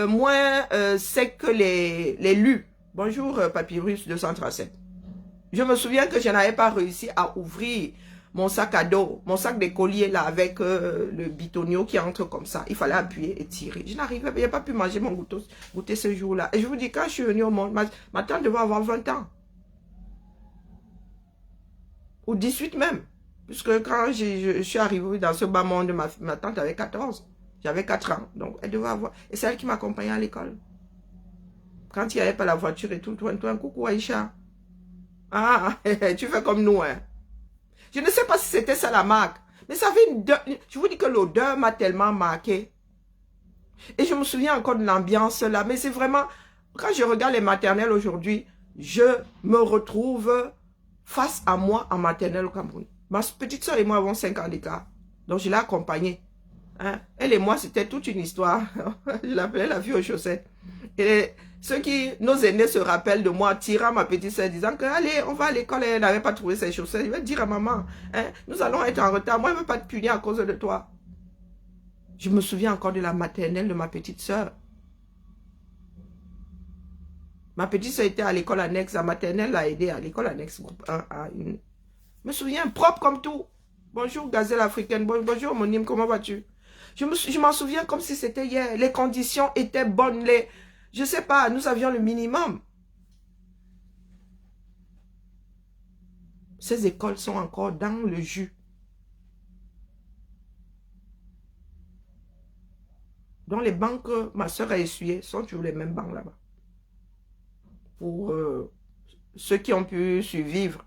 S1: Moins secs que les lus. Bonjour, Papyrus 237. Je me souviens que je n'avais pas réussi à ouvrir mon sac à dos, mon sac de collier là avec le bitonio qui entre comme ça. Il fallait appuyer et tirer. Je n'arrivais pas, je n'ai pas pu manger mon goûter ce jour-là. Et je vous dis, quand je suis venue au monde, ma tante devait avoir 20 ans. Ou 18 même. Puisque quand je suis arrivée dans ce bas monde, ma tante avait 14. J'avais 4 ans. Donc, elle devait avoir... Et c'est elle qui m'accompagnait à l'école. Quand il n'y avait pas la voiture et tout, un coucou Aïcha. Ah, tu fais comme nous, hein. Je ne sais pas si c'était ça la marque. Mais ça avait une... Je vous dis que l'odeur m'a tellement marqué. Et je me souviens encore de l'ambiance là. Mais c'est vraiment... Quand je regarde les maternelles aujourd'hui, je me retrouve face à moi en maternelle au Cameroun. Ma petite soeur et moi avons 5 ans d'écart. Donc je l'ai accompagnée. Hein? Elle et moi, c'était toute une histoire. Je l'appelais la fille aux chaussettes. Et nos aînés se rappellent de moi tirant ma petite soeur disant que allez, on va à l'école et elle n'avait pas trouvé ses chaussettes. Je vais dire à maman, hein, nous allons être en retard. Moi, je ne veux pas te punir à cause de toi. Je me souviens encore de la maternelle de ma petite soeur. Ma petite soeur était à l'école annexe. La maternelle l'a aidée à l'école annexe groupe 1 à une. Je me souviens, propre comme tout. Bonjour, gazelle africaine. Bonjour, homonyme, comment vas-tu? Je m'en souviens comme si c'était hier. Les conditions étaient bonnes. Je ne sais pas, nous avions le minimum. Ces écoles sont encore dans le jus. Donc les bancs que ma soeur a essuyés sont toujours les mêmes bancs là-bas. Pour ceux qui ont pu survivre.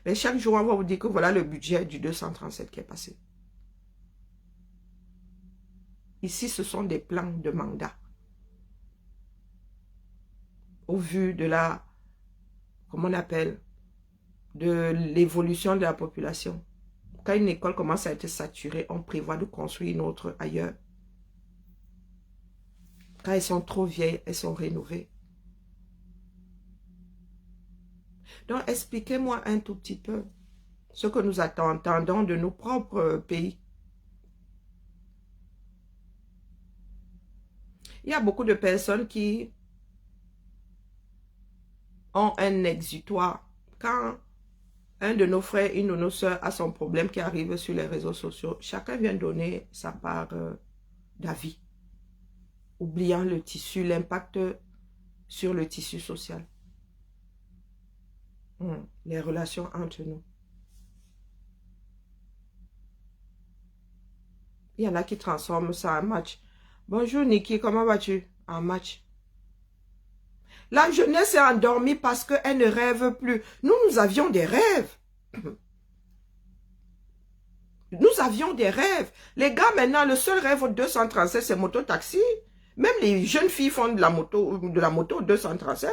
S1: Mais chaque jour, on va vous dire que voilà le budget du 237 qui est passé. Ici, ce sont des plans de mandat. Au vu de la, comment on appelle, de l'évolution de la population. Quand une école commence à être saturée, on prévoit de construire une autre ailleurs. Quand elles sont trop vieilles, elles sont rénovées. Donc, expliquez-moi un tout petit peu ce que nous attendons de nos propres pays. Il y a beaucoup de personnes qui ont un exutoire. Quand un de nos frères, une de nos soeurs a son problème qui arrive sur les réseaux sociaux, chacun vient donner sa part d'avis, oubliant le tissu, l'impact sur le tissu social. Les relations entre nous. Il y en a qui transforment ça en match. Bonjour Niki, comment vas-tu? En match. La jeunesse est endormie parce qu'elle ne rêve plus. Nous avions des rêves. Nous avions des rêves. Les gars, maintenant, le seul rêve au 237, c'est moto-taxi. Même les jeunes filles font de la moto 237.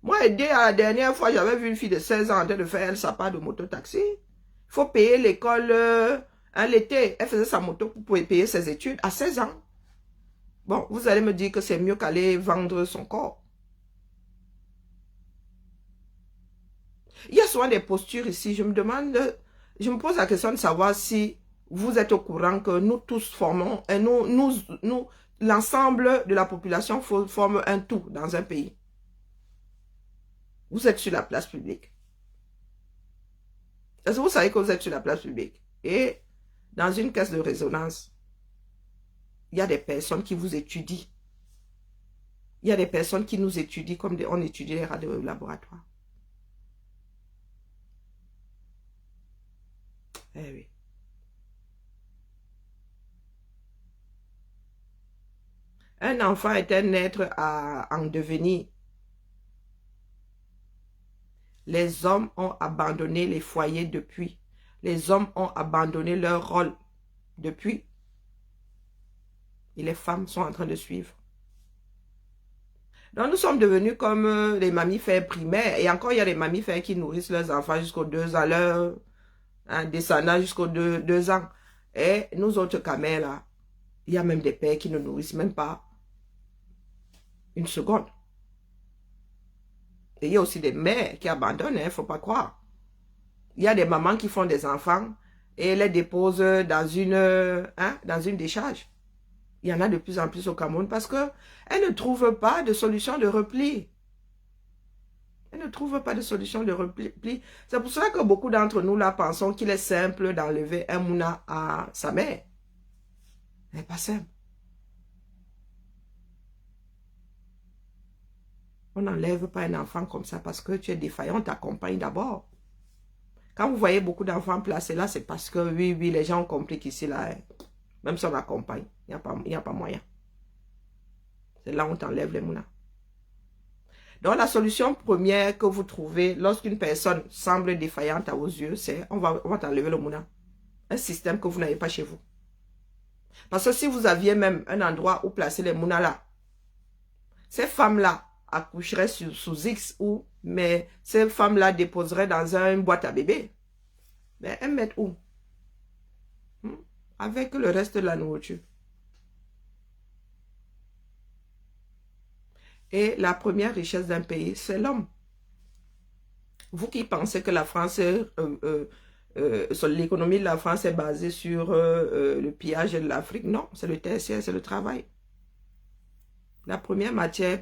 S1: Moi, aidé à la dernière fois, j'avais vu une fille de 16 ans en train de faire elle, sa part de moto-taxi. Il faut payer l'école l'été. Elle faisait sa moto pour payer ses études à 16 ans. Bon, vous allez me dire que c'est mieux qu'aller vendre son corps. Il y a souvent des postures ici. Je me pose la question de savoir si vous êtes au courant que nous tous formons, et l'ensemble de la population forme un tout dans un pays. Vous êtes sur la place publique. Est-ce que vous savez que vous êtes sur la place publique? Et dans une caisse de résonance, il y a des personnes qui vous étudient. Il y a des personnes qui nous étudient comme on étudie les radios laboratoires. Eh oui. Un enfant est un être en devenir. Les hommes ont abandonné les foyers depuis. Les hommes ont abandonné leur rôle depuis. Et les femmes sont en train de suivre. Donc, nous sommes devenus comme les mammifères primaires. Et encore, il y a des mammifères qui nourrissent leurs enfants jusqu'aux 2 ans, leurs descendants jusqu'aux 2 ans. Et nous autres camels, là, il y a même des pères qui ne nourrissent même pas une seconde. Et il y a aussi des mères qui abandonnent, il ne faut pas croire. Il y a des mamans qui font des enfants et les déposent dans une décharge. Il y en a de plus en plus au Cameroun parce qu'elles ne trouvent pas de solution de repli. Elles ne trouvent pas de solution de repli. C'est pour cela que beaucoup d'entre nous là pensons qu'il est simple d'enlever un mouna à sa mère. Ce n'est pas simple. On n'enlève pas un enfant comme ça parce que tu es défaillant, on t'accompagne d'abord. Quand vous voyez beaucoup d'enfants placés là, c'est parce que oui, les gens ont compris qu'ici, là, même si on accompagne, il n'y a pas moyen. C'est là où on t'enlève les mounas. Donc, la solution première que vous trouvez lorsqu'une personne semble défaillante à vos yeux, c'est on va t'enlever le mouna. Un système que vous n'avez pas chez vous. Parce que si vous aviez même un endroit où placer les mounas là, ces femmes-là accoucheraient sous X mais ces femmes-là déposeraient dans une boîte à bébé. Mais elles mettent où? Avec le reste de la nourriture. Et la première richesse d'un pays, c'est l'homme. Vous qui pensez que la France, l'économie de la France est basée sur le pillage de l'Afrique, non, c'est le tertiaire, c'est le travail. La matière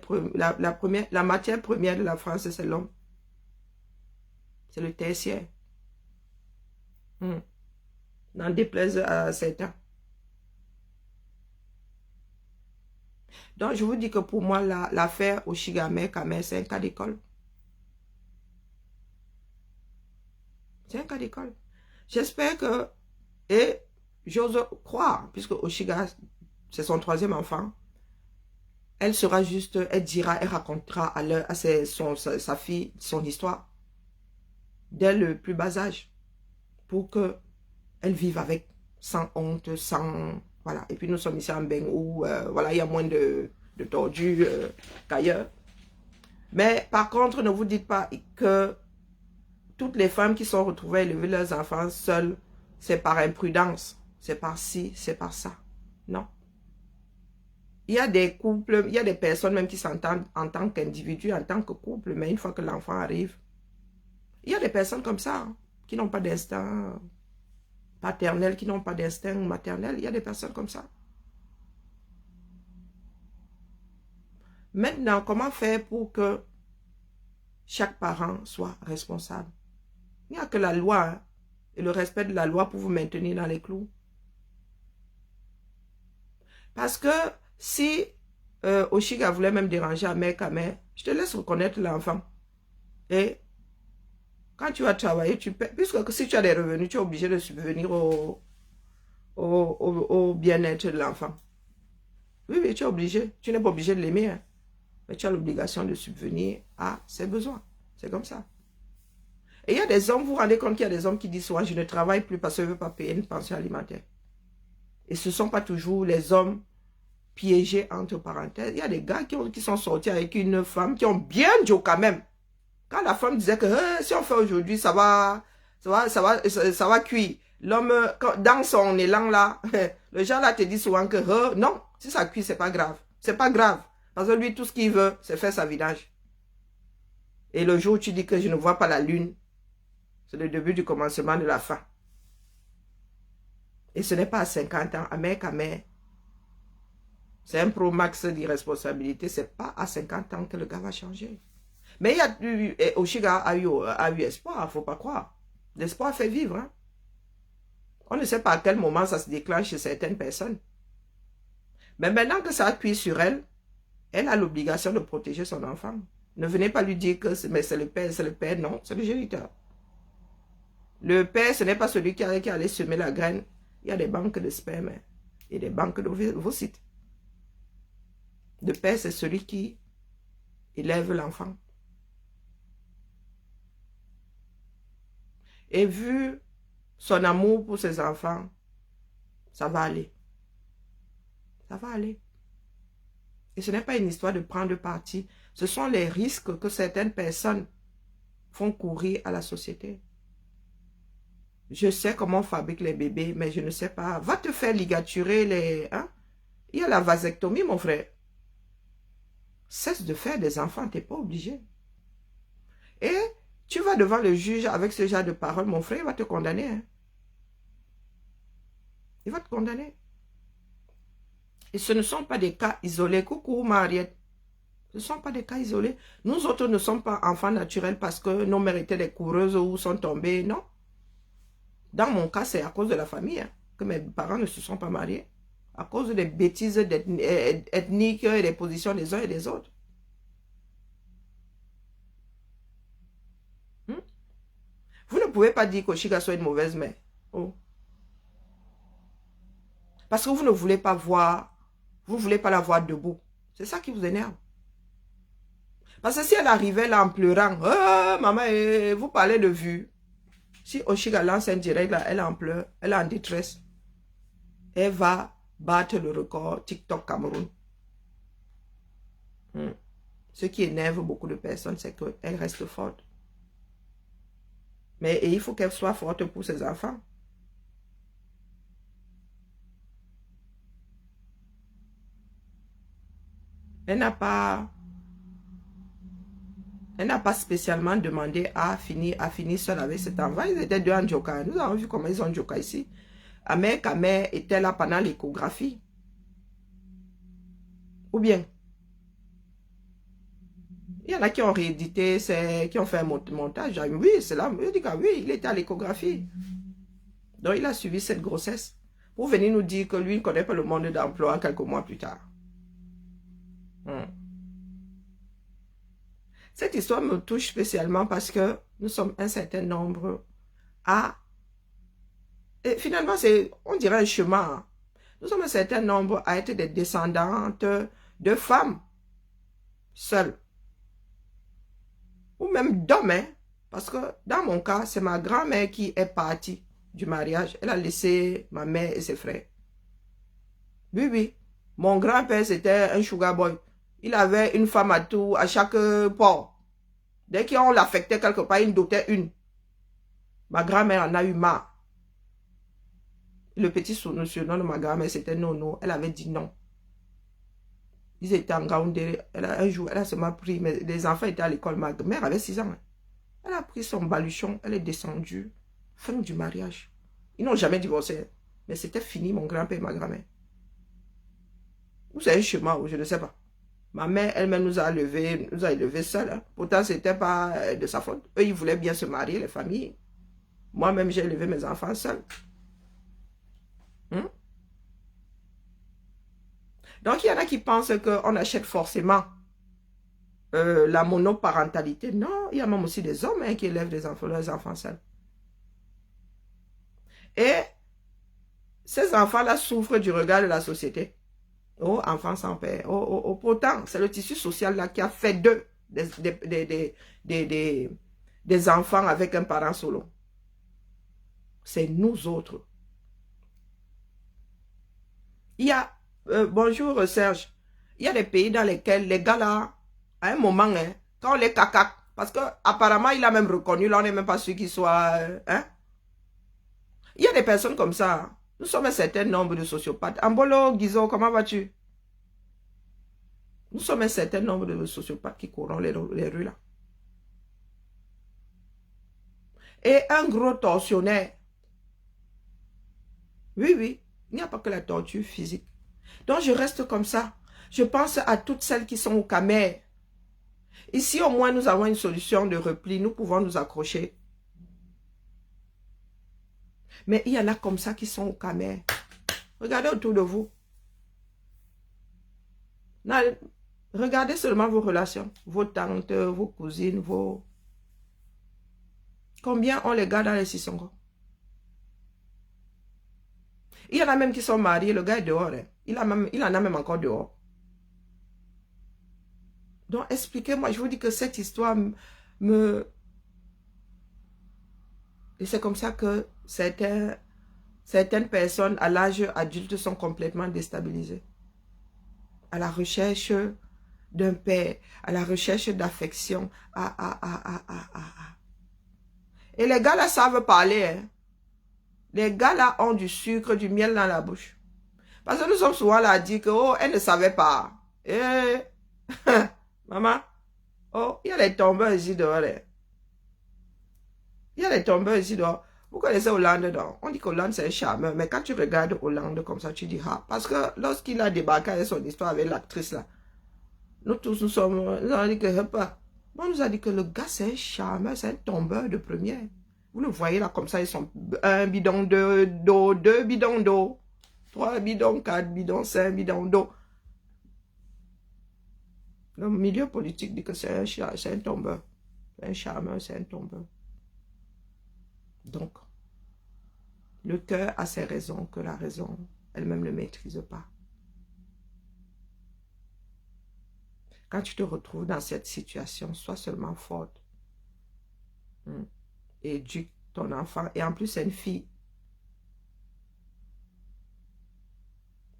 S1: première de la France, c'est l'homme. C'est le tertiaire. N'en déplaise à certains. Donc, je vous dis que pour moi, l'affaire Oshigame Kame, c'est un cas d'école. C'est un cas d'école. J'espère que, et j'ose croire, puisque Oshiga, c'est son 3e enfant, elle sera juste, elle racontera à sa fille son histoire dès le plus bas âge pour qu'elle vive avec, sans honte, sans... Voilà. Et puis nous sommes ici en Beng où voilà, il y a moins de tordus qu'ailleurs. Mais par contre, ne vous dites pas que toutes les femmes qui sont retrouvées à élever leurs enfants seules, c'est par imprudence, c'est par ci, c'est par ça. Non. Il y a des couples, il y a des personnes même qui s'entendent en tant qu'individu, en tant que couple, mais une fois que l'enfant arrive, il y a des personnes comme ça, hein, qui n'ont pas d'instinct paternel, qui n'ont pas d'instinct maternel. Il y a des personnes comme ça. Maintenant, comment faire pour que chaque parent soit responsable? Il n'y a que la loi, hein, et le respect de la loi pour vous maintenir dans les clous. Parce que si Oshiga voulait même déranger Amer Kame, je te laisse reconnaître l'enfant. Et quand tu vas travailler, tu paies, puisque si tu as des revenus, tu es obligé de subvenir au bien-être de l'enfant. Oui, tu es obligé. Tu n'es pas obligé de l'aimer, hein, mais tu as l'obligation de subvenir à ses besoins. C'est comme ça. Et il y a des hommes, vous vous rendez compte qu'il y a des hommes qui disent souvent, je ne travaille plus parce que je ne veux pas payer une pension alimentaire. Et ce ne sont pas toujours les hommes piégé entre parenthèses. Il y a des gars qui sont sortis avec une femme qui ont bien joué quand même. Quand la femme disait que si on fait aujourd'hui, ça va cuire. L'homme, dans son élan là, le genre là te dit souvent que non, si ça cuit, c'est pas grave. C'est pas grave. Parce que lui, tout ce qu'il veut, c'est faire sa vidange. Et le jour où tu dis que je ne vois pas la lune, c'est le début du commencement de la fin. Et ce n'est pas à 50 ans, à mec, c'est un pro max d'irresponsabilité. C'est pas à 50 ans que le gars va changer. Mais il y a Oshiga a eu espoir, il ne faut pas croire. L'espoir fait vivre. Hein? On ne sait pas à quel moment ça se déclenche chez certaines personnes. Mais maintenant que ça appuie sur elle, elle a l'obligation de protéger son enfant. Ne venez pas lui dire que c'est le père, non, c'est le géniteur. Le père, ce n'est pas celui qui allait semer la graine. Il y a des banques de sperme et des banques d'ovocytes. Le père, c'est celui qui élève l'enfant. Et vu son amour pour ses enfants, ça va aller. Ça va aller. Et ce n'est pas une histoire de prendre parti. Ce sont les risques que certaines personnes font courir à la société. Je sais comment on fabrique les bébés, mais je ne sais pas. Va te faire ligaturer les... Hein? Il y a la vasectomie, mon frère. Cesse de faire des enfants, tu n'es pas obligé. Et tu vas devant le juge avec ce genre de paroles, mon frère, il va te condamner. Hein? Il va te condamner. Et ce ne sont pas des cas isolés. Coucou, Mariette. Ce ne sont pas des cas isolés. Nous autres ne sommes pas enfants naturels parce que nos mères étaient des coureuses ou sont tombées. Non. Dans mon cas, c'est à cause de la famille hein, que mes parents ne se sont pas mariés. À cause des bêtises ethniques et des positions des uns et des autres. Vous ne pouvez pas dire qu'Oshiga soit une mauvaise mère. Oh. Parce que vous ne voulez pas voir, vous ne voulez pas la voir debout. C'est ça qui vous énerve. Parce que si elle arrivait là en pleurant, maman, vous parlez de vue. Si Oshiga lance un direct là, elle en pleure, elle est en détresse. Elle va battre le record TikTok Cameroun. Ce qui énerve beaucoup de personnes, c'est qu'elle reste forte. Mais il faut qu'elle soit forte pour ses enfants. Elle n'a pas spécialement demandé à finir seule avec cet enfant. Ils étaient deux en Djoka. Nous avons vu comment ils ont Djoka ici. Amek était là pendant l'échographie. Ou bien, il y en a qui ont réédité, qui ont fait un montage. Oui, c'est là. Je dis que oui, il était à l'échographie. Donc, il a suivi cette grossesse. Pour venir nous dire que lui ne connaît pas le monde d'emploi quelques mois plus tard. Cette histoire me touche spécialement parce que nous sommes un certain nombre à... Et finalement, on dirait un chemin. Nous sommes un certain nombre à être des descendantes de femmes seules. Ou même d'hommes. Hein, parce que dans mon cas, c'est ma grand-mère qui est partie du mariage. Elle a laissé ma mère et ses frères. Oui, oui. Mon grand-père, c'était un sugar boy. Il avait une femme à chaque port. Dès qu'on l'affectait quelque part, il dotait une. Ma grand-mère en a eu marre. Le petit surnom de ma grand-mère, c'était Nono. Elle avait dit non. Ils étaient en Gaoundé. Un jour, elle a seulement pris, mais les enfants étaient à l'école. Ma mère avait 6 ans. Elle a pris son baluchon, elle est descendue. Fin du mariage. Ils n'ont jamais divorcé. Mais c'était fini, mon grand-père et ma grand-mère. Ou c'est un chemin, ou je ne sais pas. Ma mère, elle-même, nous a élevés seuls. Hein. Pourtant, ce n'était pas de sa faute. Eux, ils voulaient bien se marier, les familles. Moi-même, j'ai élevé mes enfants seuls. Donc, il y en a qui pensent qu'on achète forcément la monoparentalité. Non, il y a même aussi des hommes hein, qui élèvent leurs enfants seuls. Et ces enfants-là souffrent du regard de la société. Oh, enfants sans père. Oh, pourtant, c'est le tissu social là qui a fait d'eux des enfants avec un parent solo. C'est nous autres. Il y a bonjour Serge. Il y a des pays dans lesquels les gars là, à un moment, hein, quand on les cacaque, parce que apparemment il a même reconnu, là on n'est même pas sûr qu'il soit... hein? Il y a des personnes comme ça. Nous sommes un certain nombre de sociopathes. Ambolo, Guizo, comment vas-tu? Nous sommes un certain nombre de sociopathes qui courent les rues là. Et un gros tortionnaire. Oui, oui. Il n'y a pas que la torture physique. Donc je reste comme ça. Je pense à toutes celles qui sont au Camer. Ici au moins nous avons une solution de repli. Nous pouvons nous accrocher. Mais il y en a comme ça qui sont au Camer. Regardez autour de vous. Non, regardez seulement vos relations. Vos tantes, vos cousines, vos... Combien ont les gars dans les Sissongo? Il y en a même qui sont mariés. Le gars est dehors. Hein. Il en a même encore dehors. Donc expliquez-moi. Je vous dis que cette histoire me... Et c'est comme ça que certaines personnes à l'âge adulte sont complètement déstabilisées. À la recherche d'un père, à la recherche d'affection. Et les gars là savent parler. Hein. Les gars là ont du sucre, du miel dans la bouche. Parce que nous sommes souvent là à dire que, oh, elle ne savait pas. Eh, maman, oh, il y a les tombeurs ici dehors. Il y a les tombeurs ici dehors. Vous connaissez Hollande, non? On dit qu'Hollande c'est un charmeur, mais quand tu regardes Hollande comme ça, tu dis, ah, parce que lorsqu'il a débarqué avec son histoire avec l'actrice là, nous tous nous avons dit que, on nous a dit que le gars c'est un charmeur, c'est un tombeur de première. Vous le voyez là comme ça, ils sont un bidon d'eau, deux bidons d'eau, 3 bidons, 4 bidons, 5 bidons d'eau. Le milieu politique dit que c'est un tombeur. Un charmeur, c'est un tombeur. Donc, le cœur a ses raisons que la raison elle-même ne maîtrise pas. Quand tu te retrouves dans cette situation, sois seulement forte. Et éduque ton enfant. Et en plus, c'est une fille.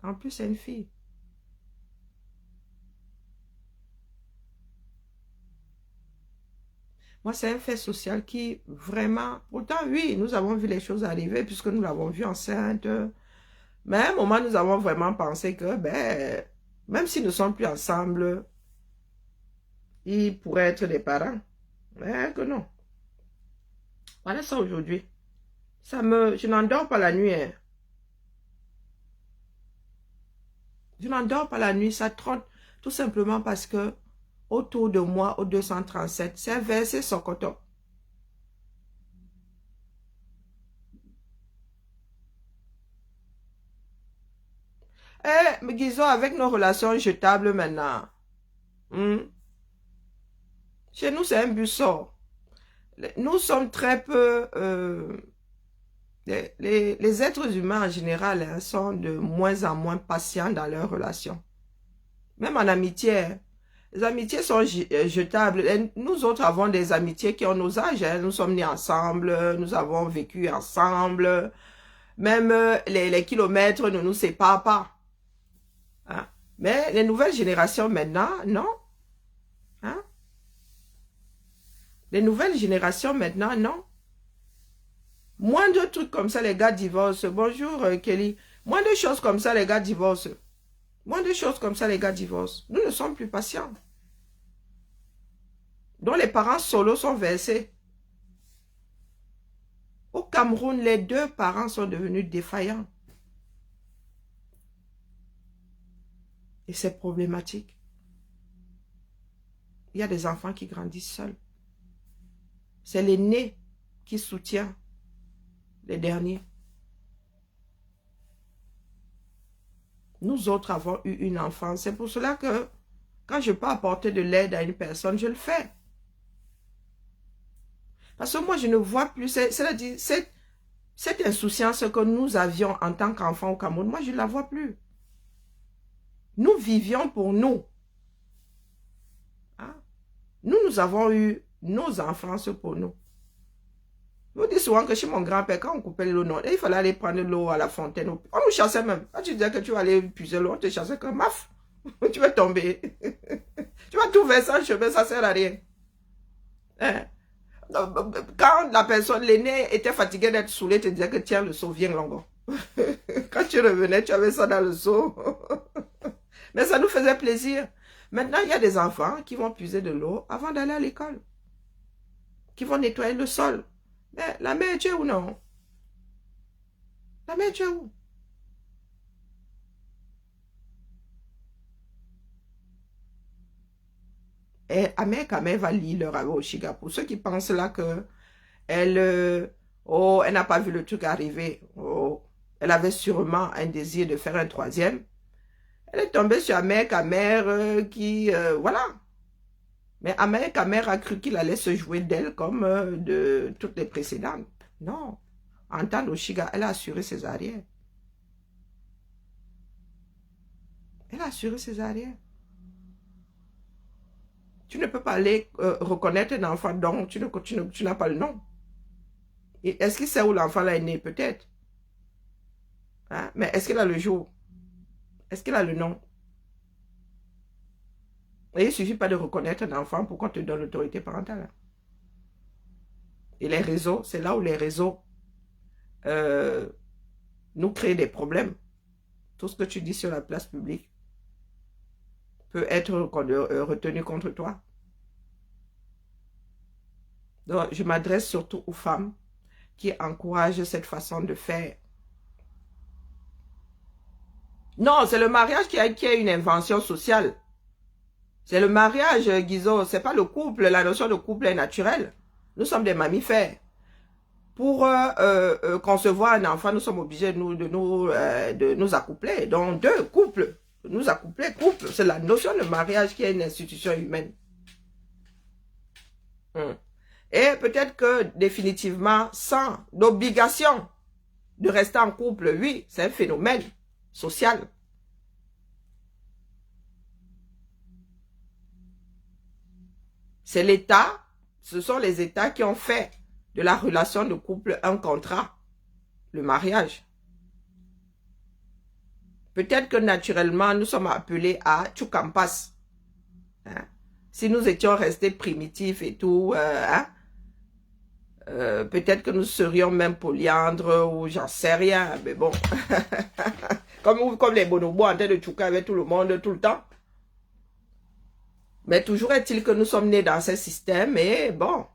S1: En plus, c'est une fille. Moi, c'est un fait social qui vraiment... Pourtant, oui, nous avons vu les choses arriver puisque nous l'avons vue enceinte. Mais à un moment, nous avons vraiment pensé que, ben, même si nous ne sommes plus ensemble, ils pourraient être des parents. Mais que non. Voilà ça aujourd'hui. Je n'endors pas la nuit. Hein. Je n'endors pas la nuit, ça trotte. Tout simplement parce que autour de moi, au 237, c'est versé Sokoto. Eh, Guizo, avec nos relations jetables maintenant, chez nous, c'est un buisson. Nous sommes très peu... les êtres humains en général hein, sont de moins en moins patients dans leurs relations. Même en amitié, hein. Les amitiés sont jetables. Et nous autres avons des amitiés qui ont nos âges. Hein. Nous sommes nés ensemble, nous avons vécu ensemble. Même les kilomètres ne nous séparent pas. Hein. Mais les nouvelles générations maintenant, non. Hein? Les nouvelles générations maintenant, non. Moins de trucs comme ça, les gars divorcent. Bonjour Kelly. Moins de choses comme ça, les gars divorcent. Moins de choses comme ça, les gars divorcent. Nous ne sommes plus patients. Donc les parents solos sont versés. Au Cameroun, les deux parents sont devenus défaillants. Et c'est problématique. Il y a des enfants qui grandissent seuls. C'est l'aîné qui soutient les derniers. Nous autres avons eu une enfance. C'est pour cela que quand je peux apporter de l'aide à une personne, je le fais. Parce que moi, je ne vois plus, c'est-à-dire, cette insouciance que nous avions en tant qu'enfants au Cameroun, moi, je ne la vois plus. Nous vivions pour nous. Hein? Nous avons eu nos enfances pour nous. Je vous dis souvent que chez mon grand-père, quand on coupait l'eau, non, il fallait aller prendre l'eau à la fontaine. On nous chassait même. Quand tu disais que tu vas aller puiser l'eau, on te chassait comme maf. Tu vas tomber. Tu vas tout faire sans chemin, ça sert à rien. Hein? Quand la personne, l'aîné, était fatigué d'être saoulé, te disait que tiens, le seau, viens, Longo. Quand tu revenais, tu avais ça dans le seau. Mais ça nous faisait plaisir. Maintenant, il y a des enfants qui vont puiser de l'eau avant d'aller à l'école. Qui vont nettoyer le sol. Mais la mère, tu es où non? La mère, tu es où? Et Amé Kamé va lire le Ravo Oshiga. Pour ceux qui pensent là que elle, oh, elle n'a pas vu le truc arriver. Oh, elle avait sûrement un désir de faire un troisième. Elle est tombée sur Amé Kamé qui, voilà. Mais Amé Kamé a cru qu'il allait se jouer d'elle comme de toutes les précédentes. Non. En tant Oshiga, elle a assuré ses arrières. Elle a assuré ses arrières. Tu ne peux pas aller reconnaître un enfant dont tu n'as pas le nom. Est-ce qu'il sait où l'enfant est né? Peut-être. Hein? Mais est-ce qu'il a le jour? Est-ce qu'il a le nom? Et il ne suffit pas de reconnaître un enfant pour qu'on te donne l'autorité parentale. Et les réseaux, c'est là où les réseaux nous créent des problèmes. Tout ce que tu dis sur la place publique peut être retenu contre toi. Donc, je m'adresse surtout aux femmes qui encouragent cette façon de faire. Non, c'est le mariage qui est une invention sociale. C'est le mariage, Guizot, c'est pas le couple. La notion de couple est naturelle. Nous sommes des mammifères. Pour concevoir un enfant, nous sommes obligés de nous accoupler. Donc, deux couples, nous accoupler, couple. C'est la notion de mariage qui est une institution humaine. Et peut-être que définitivement, sans l'obligation de rester en couple, oui, c'est un phénomène social. C'est l'État, ce sont les États qui ont fait de la relation de couple un contrat, le mariage. Peut-être que naturellement, nous sommes appelés à Tchoukampas. Hein? Si nous étions restés primitifs et tout, hein? Peut-être que nous serions même polyandres ou j'en sais rien, mais bon. comme les bonobos en train de tchouka avec tout le monde tout le temps. Mais toujours est-il que nous sommes nés dans ce système et bon,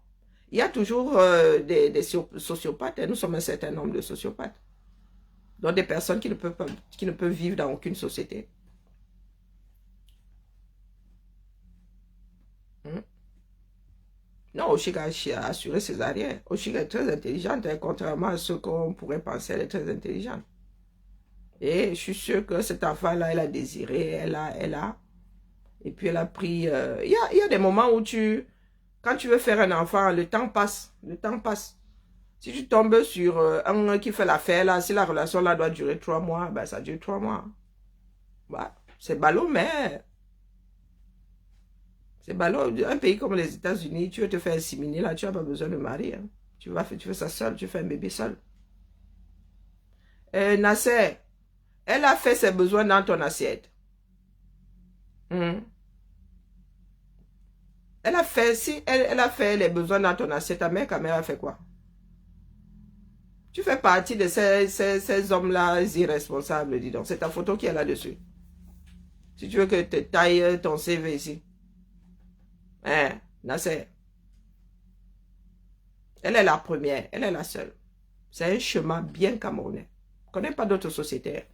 S1: il y a toujours des sociopathes et nous sommes un certain nombre de sociopathes. Donc des personnes qui ne peuvent vivre dans aucune société. Non, Oshiga a assuré ses arrières. Oshiga est très intelligente, hein, contrairement à ce qu'on pourrait penser, elle est très intelligente. Et je suis sûre que cet enfant-là, elle a désiré, elle a. Et puis elle a pris... Il y a des moments où quand tu veux faire un enfant, le temps passe. Le temps passe. Si tu tombes sur un qui fait l'affaire, là, si la relation là doit durer 3 mois, ben ça dure 3 mois. Bah, c'est ballot, mais... C'est ballot. Un pays comme les États-Unis, tu veux te faire inséminer, là, tu n'as pas besoin de mari. Hein. Tu fais ça seul, tu fais un bébé seul. Nasser, elle a fait ses besoins dans ton assiette. Elle a fait, si elle a fait les besoins dans ton assiette, ta mère a fait quoi? Tu fais partie de ces hommes-là irresponsables, dis donc. C'est ta photo qui est là-dessus. Si tu veux que tu tailles ton CV ici. Hein, Nasser. Elle est la première, elle est la seule. C'est un chemin bien camerounais. Je ne connais pas d'autres sociétés.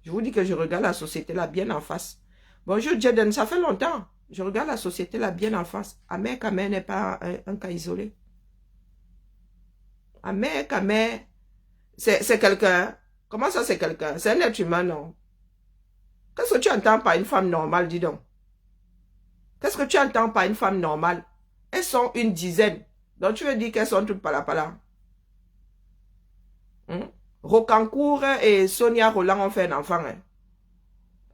S1: Je vous dis que je regarde la société là bien en face. Bonjour Jaden, ça fait longtemps. Je regarde la société là bien en face. Amé Kamé n'est pas un cas isolé. Amé Kamé, c'est quelqu'un. Comment ça c'est quelqu'un? C'est un être humain, non? Qu'est-ce que tu entends par une femme normale, dis donc? Qu'est-ce que tu entends par une femme normale? Elles sont une dizaine. Donc tu veux dire qu'elles sont toutes palapala. Rocancourt et Sonia Roland ont fait un enfant. Hein?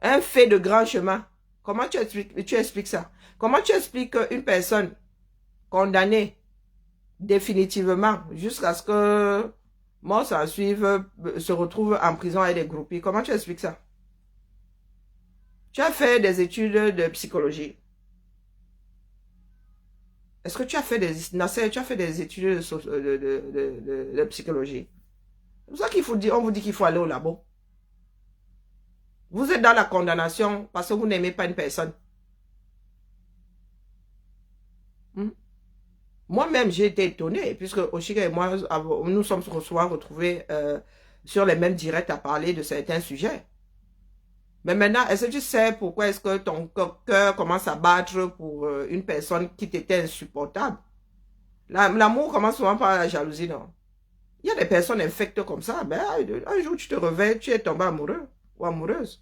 S1: Un fait de grand chemin. Comment tu expliques ça? Comment tu expliques qu'une personne condamnée Définitivement. Jusqu'à ce que moi, ça suive, se retrouve en prison avec des groupies. Comment tu expliques ça? Tu as fait des études de psychologie. Est-ce que tu as fait Nasser, tu as fait des études de psychologie? C'est pour ça qu'il faut dire, on vous dit qu'il faut aller au labo. Vous êtes dans la condamnation parce que vous n'aimez pas une personne. Hmm? Moi-même, j'ai été étonné, puisque Oshika et moi, nous sommes souvent retrouvés sur les mêmes directs à parler de certains sujets. Mais maintenant, est-ce que tu sais pourquoi est-ce que ton cœur commence à battre pour une personne qui t'était insupportable? L'amour commence souvent par la jalousie, non? Il y a des personnes infectes comme ça. Ben, un jour, tu te réveilles, tu es tombé amoureux ou amoureuse.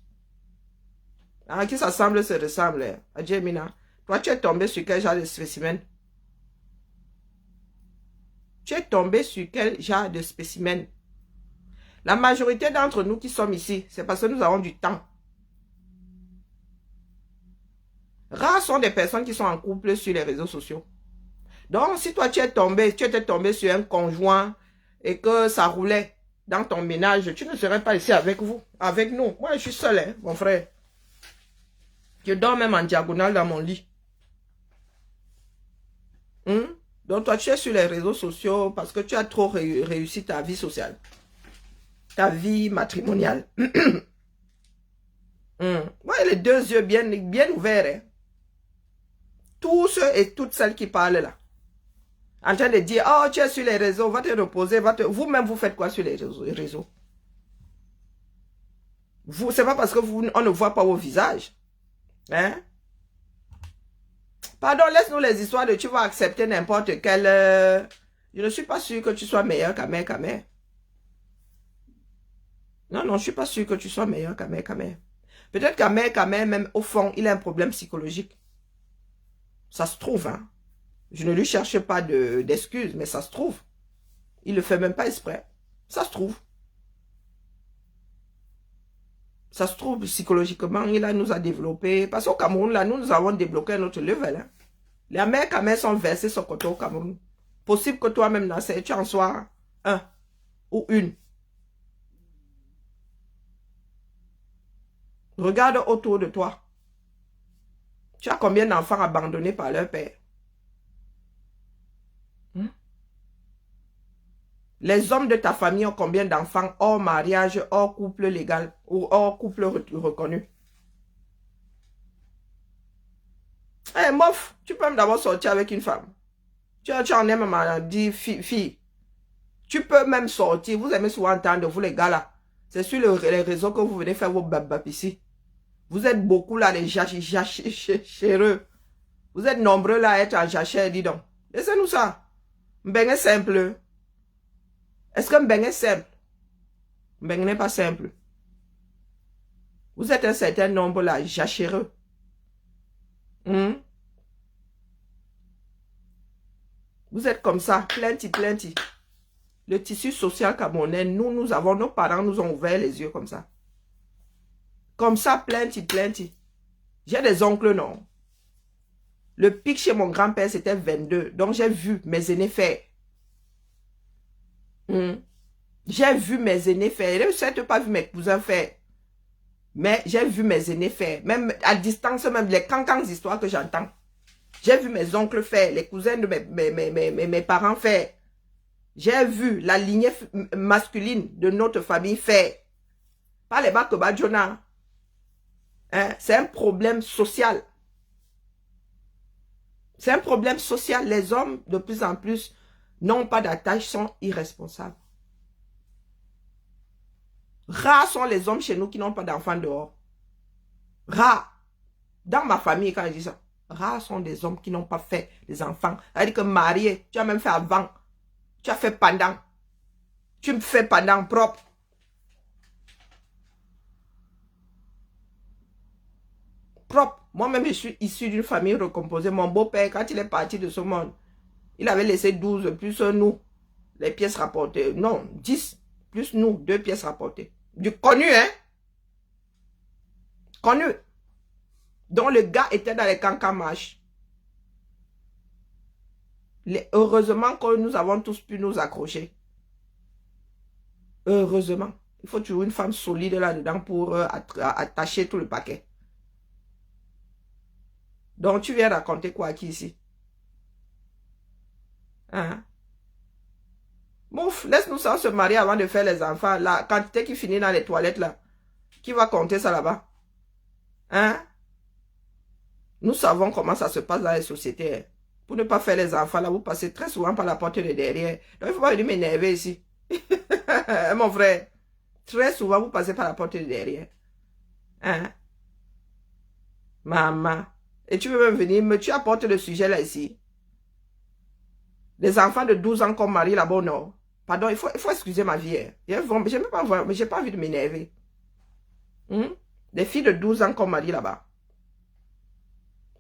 S1: À qui ça semble se ressemble? À Jemina. Toi, tu es tombé sur quel genre de spécimen? Tu es tombé sur quel genre de spécimen? La majorité d'entre nous qui sommes ici, c'est parce que nous avons du temps. Rares sont des personnes qui sont en couple sur les réseaux sociaux. Donc, si toi, tu étais tombé sur un conjoint et que ça roulait dans ton ménage, tu ne serais pas ici avec nous. Moi, je suis seul, hein, mon frère. Je dors même en diagonale dans mon lit. Donc, toi, tu es sur les réseaux sociaux parce que tu as trop réussi ta vie sociale, ta vie matrimoniale. Moi, les deux yeux bien ouverts. Hein. Tous ceux et toutes celles qui parlent là. En train de dire, oh, tu es sur les réseaux, va te reposer, vous-même, vous faites quoi sur les réseaux? C'est pas parce que on ne voit pas vos visages. Hein? Pardon, laisse-nous les histoires de tu vas accepter n'importe quel... je ne suis pas sûr que tu sois meilleur qu'Amer. Non, je ne suis pas sûr que tu sois meilleur qu'Amer. Peut-être qu'Amer, même au fond, il a un problème psychologique. Ça se trouve, hein. Je ne lui cherche pas d'excuses, mais ça se trouve. Il ne le fait même pas exprès. Ça se trouve. Ça se trouve, psychologiquement, nous a développé. Parce qu'au Cameroun, là, nous avons débloqué notre level. Hein. Les Américains sont versés sur côté au Cameroun. Possible que toi-même, Nasser, tu en sois un ou une. Regarde autour de toi. Tu as combien d'enfants abandonnés par leur père? Les hommes de ta famille ont combien d'enfants hors mariage, hors couple légal ou hors couple reconnu? Eh, mof, tu peux même d'abord sortir avec une femme. Tu en aimes ma dit fille. Tu peux même sortir. Vous aimez souvent entendre, vous les gars là. C'est sur les réseaux que vous venez faire vos babab ici. Vous êtes beaucoup là, les jachéreux. Vous êtes nombreux là à être en jachère, dis donc. Laissez-nous ça. Mbeng est simple. Est-ce que Mbeng est simple? Mbeng n'est pas simple. Vous êtes un certain nombre là, jachéreux. Vous êtes comme ça, plenty. Le tissu social camerounais, nous avons, nos parents nous ont ouvert les yeux comme ça. Comme ça, plenty. J'ai des oncles, non. Le pic chez mon grand-père, c'était 22. Donc, j'ai vu mes aînés faire. J'ai vu mes aînés faire. Je n'ai pas vu mes cousins faire. Mais j'ai vu mes aînés faire. Même à distance, même les cancans histoires que j'entends. J'ai vu mes oncles faire. Les cousins de mes parents faire. J'ai vu la lignée masculine de notre famille faire. Pas les Bakoba Jonah. Hein? C'est un problème social. C'est un problème social. Les hommes, de plus en plus, n'ont pas d'attache, sont irresponsables. Rares sont les hommes chez nous qui n'ont pas d'enfants dehors. Rares. Dans ma famille, quand je dis ça, rares sont des hommes qui n'ont pas fait des enfants. C'est-à-dire que marié, tu as même fait avant. Tu as fait pendant. Tu me fais pendant propre. Propre. Moi-même, je suis issu d'une famille recomposée. Mon beau-père, quand il est parti de ce monde, il avait laissé 12 plus nous. Les pièces rapportées. Non, 10 plus nous, 2 pièces rapportées. Du connu, hein? Connu. Donc le gars était dans les cancans marches. Heureusement que nous avons tous pu nous accrocher. Heureusement. Il faut toujours une femme solide là-dedans pour attacher tout le paquet. Donc, tu viens raconter quoi qui ici? Hein? Mouf, laisse-nous sans se marier avant de faire les enfants. La quantité qui finit dans les toilettes là. Qui va compter ça là-bas? Hein? Nous savons comment ça se passe dans les sociétés. Hein. Pour ne pas faire les enfants là, vous passez très souvent par la porte de derrière. Donc, il ne faut pas venir m'énerver ici. Mon frère. Très souvent, vous passez par la porte de derrière. Hein? Maman. Et tu veux même venir, mais tu apportes le sujet là ici. Les enfants de 12 ans qu'on marie là-bas au nord. Pardon, il faut excuser ma vie. Hein. J'aime pas voir, mais j'ai pas envie de m'énerver. Des filles de 12 ans qu'on marie là-bas.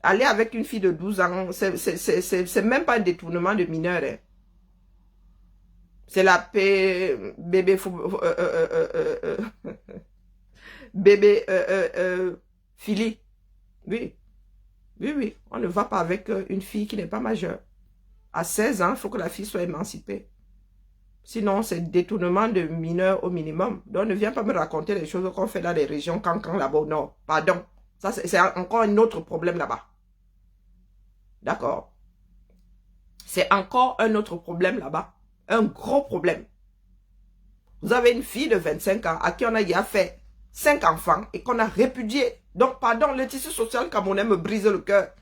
S1: Aller avec une fille de 12 ans, c'est même pas un détournement de mineur. Hein. C'est la paix, bébé, bébé, Philly. Oui, oui, oui. On ne va pas avec une fille qui n'est pas majeure. À 16 ans, il faut que la fille soit émancipée. Sinon, c'est détournement de mineurs au minimum. Donc, ne viens pas me raconter les choses qu'on fait dans les régions Cancan là-bas au nord. Pardon. Ça, c'est encore un autre problème là-bas. D'accord? C'est encore un autre problème là-bas. Un gros problème. Vous avez une fille de 25 ans à qui on a déjà fait 5 enfants et qu'on a répudié. Donc, pardon, le tissu social camerounais me brise le cœur.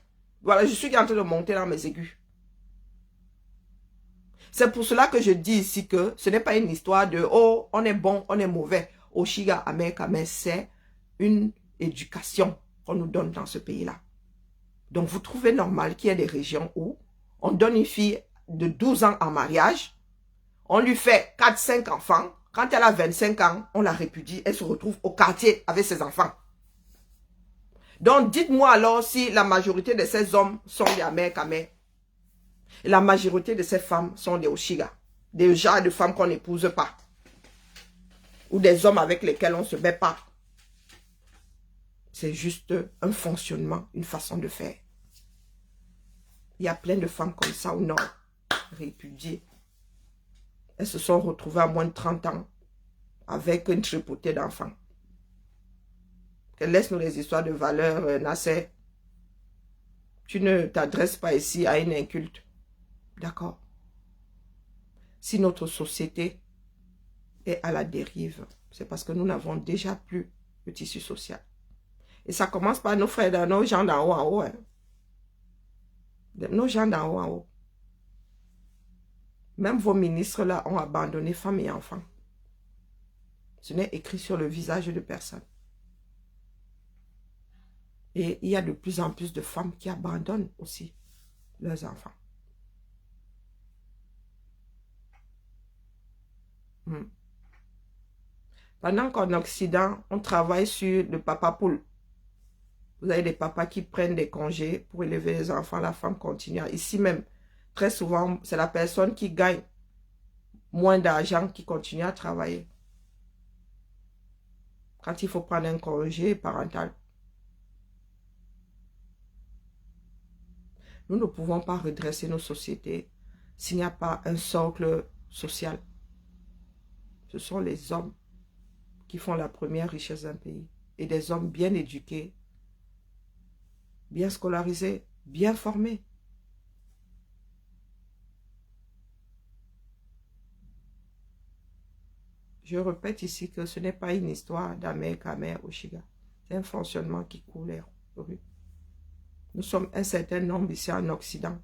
S1: Voilà, je suis en train de monter dans mes aigus. C'est pour cela que je dis ici que ce n'est pas une histoire de « Oh, on est bon, on est mauvais ». Oshiga, Amer, Kamer, c'est une éducation qu'on nous donne dans ce pays-là. Donc, vous trouvez normal qu'il y ait des régions où on donne une fille de 12 ans en mariage, on lui fait 4-5 enfants. Quand elle a 25 ans, on la répudie, elle se retrouve au quartier avec ses enfants. Donc, dites-moi alors si la majorité de ces hommes sont des Amer, Kamer. Et la majorité de ces femmes sont des Oshiga. Des genres de femmes qu'on n'épouse pas. Ou des hommes avec lesquels on ne se met pas. C'est juste un fonctionnement, une façon de faire. Il y a plein de femmes comme ça au nord, répudiées. Elles se sont retrouvées à moins de 30 ans avec une tripotée d'enfants. Laisse-nous les histoires de valeur, Nasser. Tu ne t'adresses pas ici à une inculte. D'accord? Si notre société est à la dérive, c'est parce que nous n'avons déjà plus le tissu social. Et ça commence par nos frères, nos gens d'en haut en haut. Hein. Nos gens d'en haut en haut. Même vos ministres là ont abandonné femmes et enfants. Ce n'est écrit sur le visage de personne. Et il y a de plus en plus de femmes qui abandonnent aussi leurs enfants. Pendant qu'en Occident, on travaille sur le papa poule. Vous avez des papas qui prennent des congés pour élever les enfants. La femme continue. Ici même, très souvent, c'est la personne qui gagne moins d'argent qui continue à travailler. Quand il faut prendre un congé parental. Nous ne pouvons pas redresser nos sociétés s'il n'y a pas un socle social. Ce sont les hommes qui font la première richesse d'un pays. Et des hommes bien éduqués, bien scolarisés, bien formés. Je répète ici que ce n'est pas une histoire d'Amer, Kamer, Oshiga. C'est un fonctionnement qui coule les rues. Nous sommes un certain nombre ici en Occident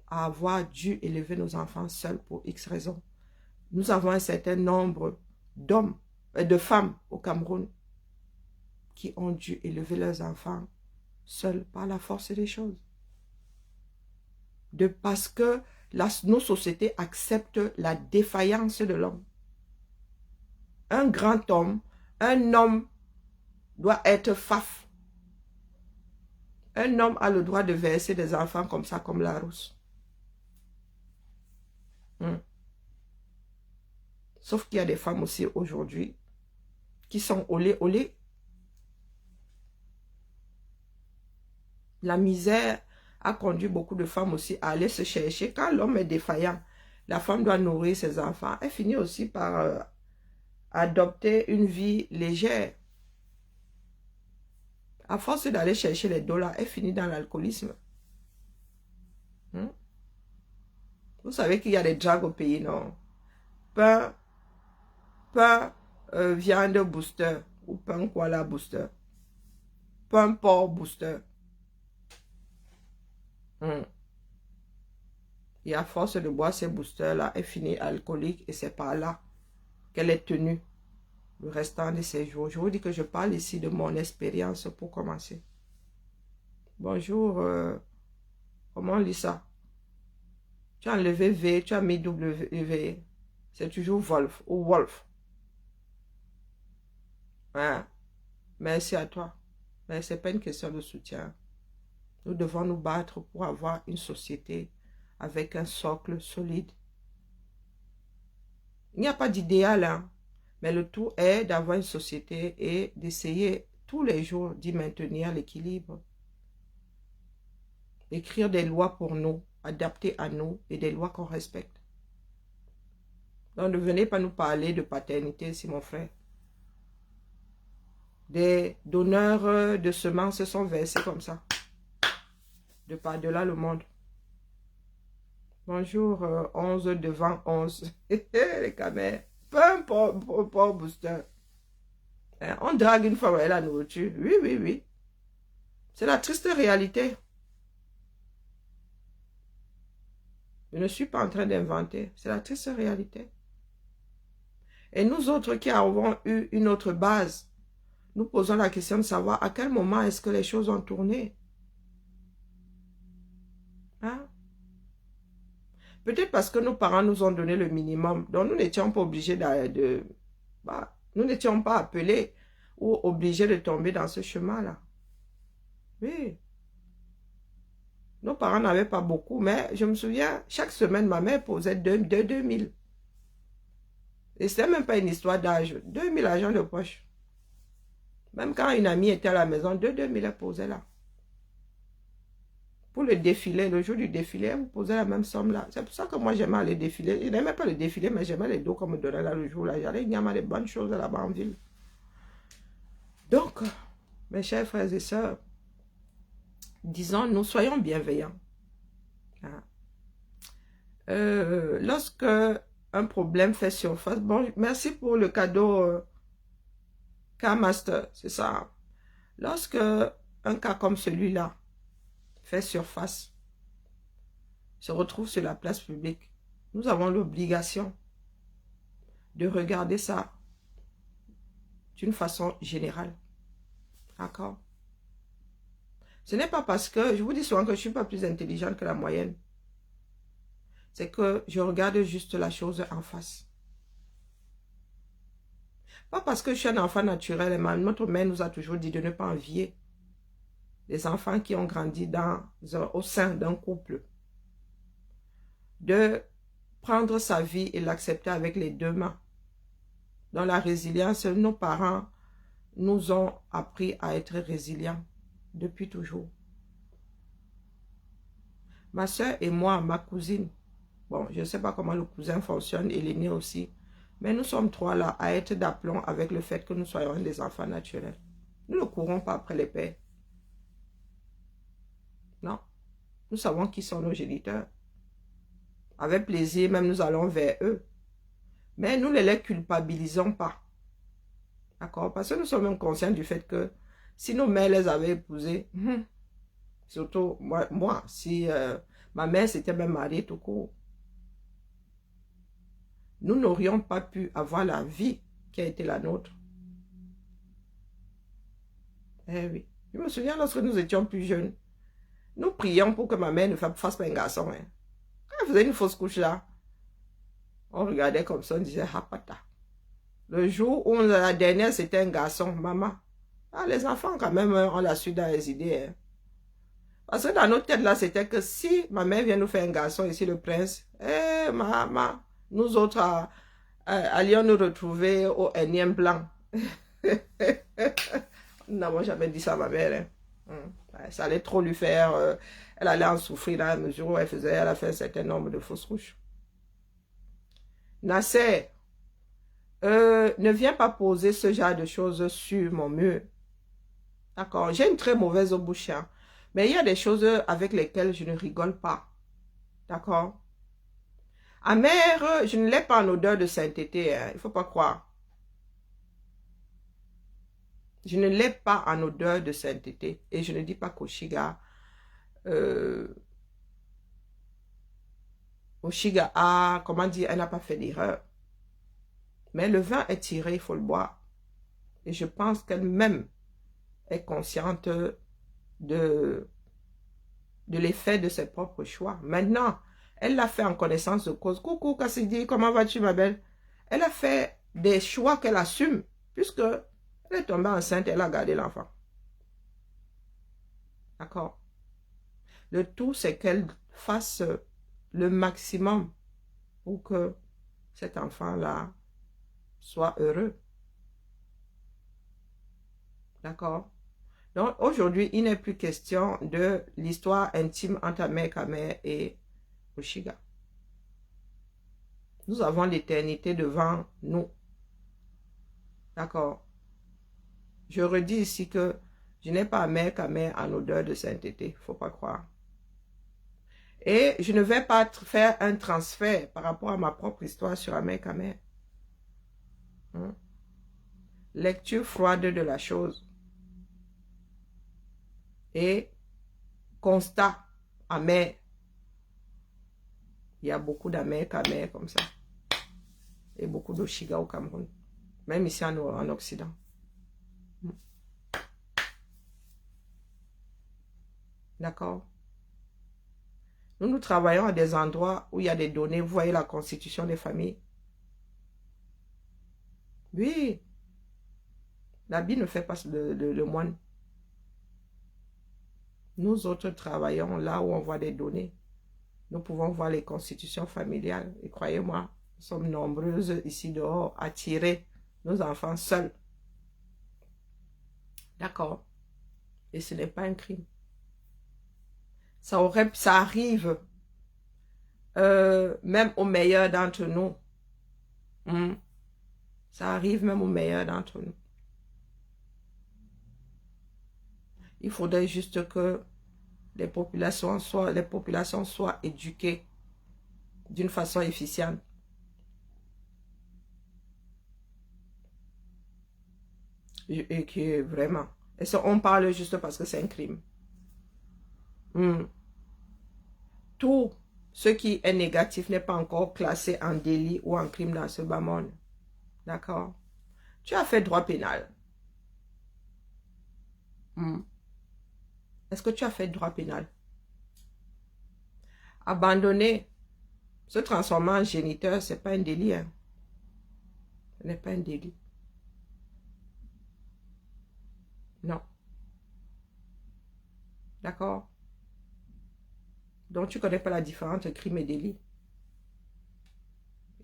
S1: à avoir dû élever nos enfants seuls pour X raisons. Nous avons un certain nombre d'hommes, de femmes au Cameroun qui ont dû élever leurs enfants seuls par la force des choses. Parce que nos sociétés acceptent la défaillance de l'homme. Un grand homme, un homme doit être faf. Un homme a le droit de verser des enfants comme ça, comme la rousse. Sauf qu'il y a des femmes aussi aujourd'hui qui sont olé. La misère a conduit beaucoup de femmes aussi à aller se chercher. Quand l'homme est défaillant, la femme doit nourrir ses enfants. Elle finit aussi par adopter une vie légère. À force d'aller chercher les dollars, elle finit dans l'alcoolisme. Vous savez qu'il y a des dragues au pays, non? Pain, viande booster ou pain koala booster. Pain porc booster. Et à force de boire ces boosters-là, elle finit alcoolique et c'est par là qu'elle est tenue le restant de ses jours. Je vous dis que je parle ici de mon expérience pour commencer. Bonjour, comment on lit ça? Tu as enlevé V, tu as mis W. C'est toujours Wolf ou Wolf. Hein? Merci à toi. Mais ce n'est pas une question de soutien. Nous devons nous battre pour avoir une société avec un socle solide. Il n'y a pas d'idéal, hein? Mais le tout est d'avoir une société et d'essayer tous les jours d'y maintenir l'équilibre. D'écrire des lois pour nous, adaptées à nous et des lois qu'on respecte. Donc ne venez pas nous parler de paternité ici, mon frère. Des donneurs de semences sont versés comme ça. De par-delà le monde. Bonjour, 11 devant 11. Les camères. Peu importe, booster. Hein, on drague une fois avec la nourriture. Oui, oui, oui. C'est la triste réalité. Je ne suis pas en train d'inventer. C'est la triste réalité. Et nous autres qui avons eu une autre base, nous posons la question de savoir à quel moment est-ce que les choses ont tourné. Hein? Peut-être parce que nos parents nous ont donné le minimum. Donc nous n'étions pas obligés nous n'étions pas appelés ou obligés de tomber dans ce chemin-là. Oui. Nos parents n'avaient pas beaucoup, mais je me souviens, chaque semaine, ma mère posait 2000. Et ce n'était même pas une histoire d'âge. 2000 argent de poche. Même quand une amie était à la maison, 2000 elle posait là. Pour le défilé, le jour du défilé, elle vous posait la même somme là. C'est pour ça que moi j'aimais aller défiler. Je n'aimais pas le défilé, mais j'aimais les dos qu'on me donnait là le jour là. J'allais gagner des bonnes choses là-bas en ville. Donc, mes chers frères et sœurs, disons, nous soyons bienveillants. Lorsque un problème fait surface, bon, merci pour le cadeau K-Master, c'est ça. Lorsque un cas comme celui-là fait surface, se retrouve sur la place publique, nous avons l'obligation de regarder ça d'une façon générale. D'accord? Ce n'est pas parce que, je vous dis souvent que je ne suis pas plus intelligente que la moyenne. C'est que je regarde juste la chose en face. Pas parce que je suis un enfant naturel, mais notre mère nous a toujours dit de ne pas envier les enfants qui ont grandi au sein d'un couple. De prendre sa vie et l'accepter avec les deux mains. Dans la résilience, nos parents nous ont appris à être résilients depuis toujours. Ma soeur et moi, ma cousine, bon, je ne sais pas comment le cousin fonctionne et l'aîné aussi, mais nous sommes trois là à être d'aplomb avec le fait que nous soyons des enfants naturels. Nous ne courons pas après les pères. Non. Nous savons qui sont nos géniteurs. Avec plaisir, même nous allons vers eux. Mais nous ne les culpabilisons pas. D'accord? Parce que nous sommes même conscients du fait que si nos mères les avaient épousés, surtout moi si ma mère s'était même mariée tout court, nous n'aurions pas pu avoir la vie qui a été la nôtre. Eh oui. Je me souviens lorsque nous étions plus jeunes, nous prions pour que ma mère ne fasse pas un garçon. Hein. Quand elle faisait une fausse couche là, on regardait comme ça, on disait hapata. Le jour où la dernière c'était un garçon, maman. Ah, les enfants quand même, on l'a su dans les idées. Hein. Parce que dans notre tête là, c'était que si ma mère vient nous faire un garçon ici, le prince, maman, nous autres allions nous retrouver au énième blanc. Nous n'avons jamais dit ça à ma mère. Hein. Ça allait trop lui faire. Elle allait en souffrir dans la mesure où elle a fait un certain nombre de fausses couches. Nasser, ne viens pas poser ce genre de choses sur mon mur. D'accord? J'ai une très mauvaise bouche, hein, mais il y a des choses avec lesquelles je ne rigole pas. D'accord? Amère, je ne l'ai pas en odeur de sainteté, hein, il ne faut pas croire. Je ne l'ai pas en odeur de sainteté. Et je ne dis pas qu'Oshiga a, comment dire, elle n'a pas fait d'erreur. Mais le vin est tiré, il faut le boire. Et je pense qu'elle-même est consciente de l'effet de ses propres choix. Maintenant, elle l'a fait en connaissance de cause. Coucou Cassidy, comment vas-tu ma belle? Elle a fait des choix qu'elle assume, puisque elle est tombée enceinte, elle a gardé l'enfant. D'accord? Le tout, c'est qu'elle fasse le maximum pour que cet enfant-là soit heureux. D'accord? Donc, aujourd'hui, il n'est plus question de l'histoire intime entre Amère et Oshiga. Nous avons l'éternité devant nous. D'accord? Je redis ici que je n'ai pas Amère en odeur de sainteté. Il ne faut pas croire. Et je ne vais pas faire un transfert par rapport à ma propre histoire sur Amère. Lecture froide de la chose. Et constat amer. Il y a beaucoup d'Amère comme ça. Et beaucoup d'Oshiga au Cameroun. Même ici en Occident. D'accord? Nous travaillons à des endroits où il y a des données. Vous voyez la constitution des familles. Oui. L'habit ne fait pas le moine. Nous autres travaillons là où on voit des données. Nous pouvons voir les constitutions familiales. Et croyez-moi, nous sommes nombreuses ici dehors à tirer nos enfants seuls. D'accord? Et ce n'est pas un crime. Ça arrive même aux meilleurs d'entre nous. Ça arrive même aux meilleurs d'entre nous. Il faudrait juste que les populations soient éduquées d'une façon efficiente. Et que vraiment. Et ça, on parle juste parce que c'est un crime. Tout ce qui est négatif n'est pas encore classé en délit ou en crime dans ce bas monde. D'accord? Tu as fait droit pénal. Est-ce que tu as fait droit pénal? Abandonner, se transformer en géniteur, ce n'est pas un délit. Hein? Ce n'est pas un délit. Non. D'accord? Donc, tu ne connais pas la différence entre crime et délit.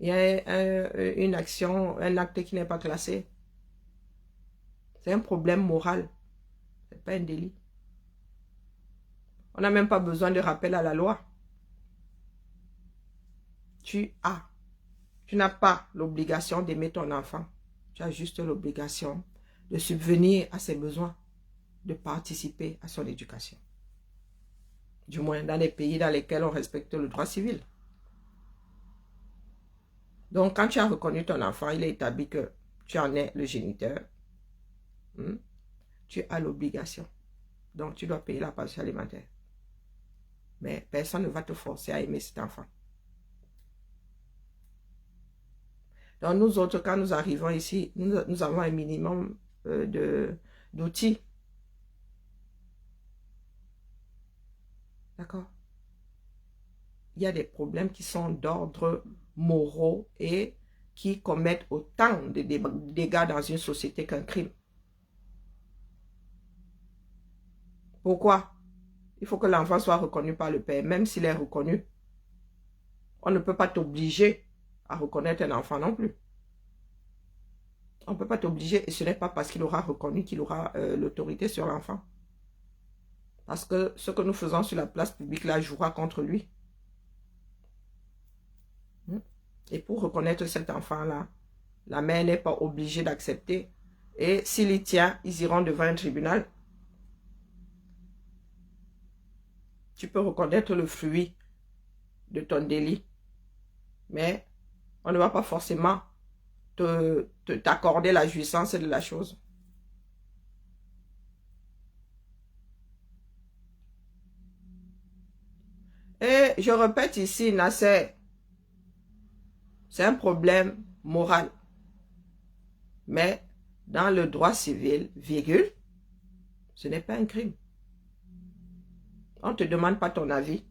S1: Il y a une action, un acte qui n'est pas classé. C'est un problème moral. Ce n'est pas un délit. On n'a même pas besoin de rappel à la loi. Tu n'as pas l'obligation d'aimer ton enfant. Tu as juste l'obligation de subvenir à ses besoins, de participer à son éducation. Du moins dans les pays dans lesquels on respecte le droit civil. Donc, quand tu as reconnu ton enfant, il est établi que tu en es le géniteur. Tu as l'obligation. Donc, tu dois payer la pension alimentaire. Mais personne ne va te forcer à aimer cet enfant. Donc, nous autres, quand nous arrivons ici, nous avons un minimum d'outils. D'accord? Il y a des problèmes qui sont d'ordre moraux et qui commettent autant de dégâts dans une société qu'un crime. Pourquoi? Il faut que l'enfant soit reconnu par le père, même s'il est reconnu. On ne peut pas t'obliger à reconnaître un enfant non plus. On ne peut pas t'obliger et ce n'est pas parce qu'il aura reconnu qu'il aura l'autorité sur l'enfant. Parce que ce que nous faisons sur la place publique, là, jouera contre lui. Et pour reconnaître cet enfant-là, la mère n'est pas obligée d'accepter. Et s'il y tient, ils iront devant un tribunal. Tu peux reconnaître le fruit de ton délit. Mais on ne va pas forcément t'accorder la jouissance de la chose. Et je répète ici, Nasser, c'est un problème moral. Mais dans le droit civil, virgule, ce n'est pas un crime. On ne te demande pas ton avis.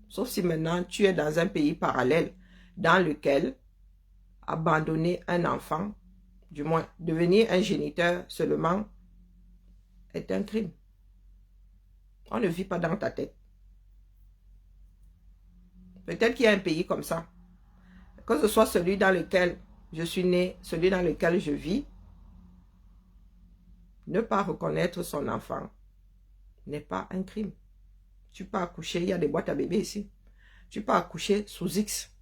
S1: Sauf si maintenant tu es dans un pays parallèle dans lequel abandonner un enfant, du moins devenir un géniteur seulement, est un crime. On ne vit pas dans ta tête. Peut-être qu'il y a un pays comme ça. Que ce soit celui dans lequel je suis né, celui dans lequel je vis, ne pas reconnaître son enfant n'est pas un crime. Tu peux accoucher, il y a des boîtes à bébés ici. Tu peux accoucher sous X.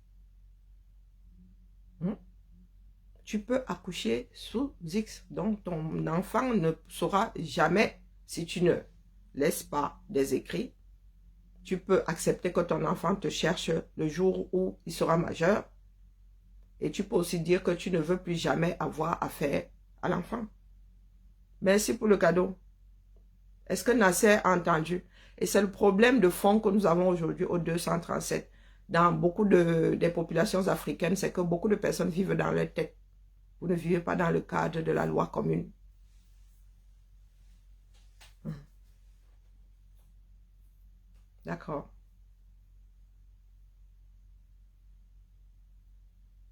S1: Tu peux accoucher sous X. Donc, ton enfant ne saura jamais, si tu ne laisses pas des écrits, tu peux accepter que ton enfant te cherche le jour où il sera majeur. Et tu peux aussi dire que tu ne veux plus jamais avoir affaire à l'enfant. Merci pour le cadeau. Est-ce que Nasser a entendu? Et c'est le problème de fond que nous avons aujourd'hui au 237. Dans beaucoup des populations africaines, c'est que beaucoup de personnes vivent dans leur tête. Vous ne vivez pas dans le cadre de la loi commune. D'accord.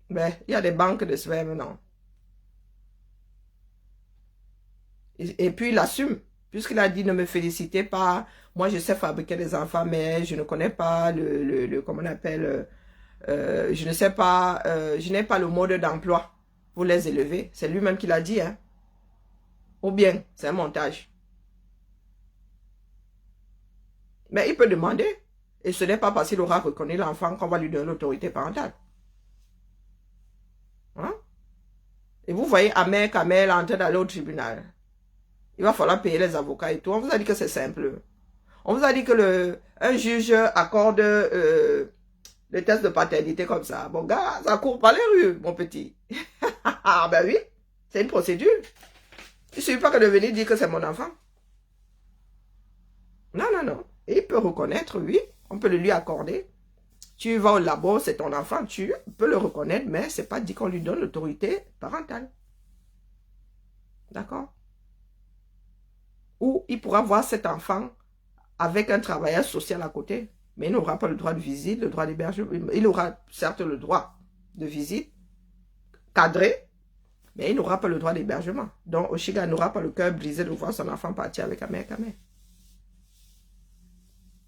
S1: Ben, il y a des banques de sperme, non. Et puis il assume. Puisqu'il a dit ne me félicitez pas, moi je sais fabriquer des enfants, mais je ne connais pas comment on appelle, je ne sais pas, je n'ai pas le mode d'emploi pour les élever. C'est lui-même qui l'a dit, hein. Ou bien, c'est un montage. Mais il peut demander, et ce n'est pas parce qu'il aura reconnu l'enfant qu'on va lui donner l'autorité parentale. Hein? Et vous voyez Ahmed Kamel en train d'aller au tribunal. Il va falloir payer les avocats et tout. On vous a dit que c'est simple. On vous a dit que un juge accorde le test de paternité comme ça. Bon gars, ça court pas les rues, mon petit. Ah ben oui, c'est une procédure. Il ne suffit pas que de venir dire que c'est mon enfant. Non, non, non. Et il peut reconnaître, oui, on peut le lui accorder. Tu vas au labo, c'est ton enfant, tu peux le reconnaître, mais ce n'est pas dit qu'on lui donne l'autorité parentale. D'accord? Ou il pourra voir cet enfant avec un travailleur social à côté, mais il n'aura pas le droit de visite, le droit d'hébergement. Il aura certes le droit de visite, cadré, mais il n'aura pas le droit d'hébergement. Donc, Oshiga n'aura pas le cœur brisé de voir son enfant partir avec Ahmed Kamel.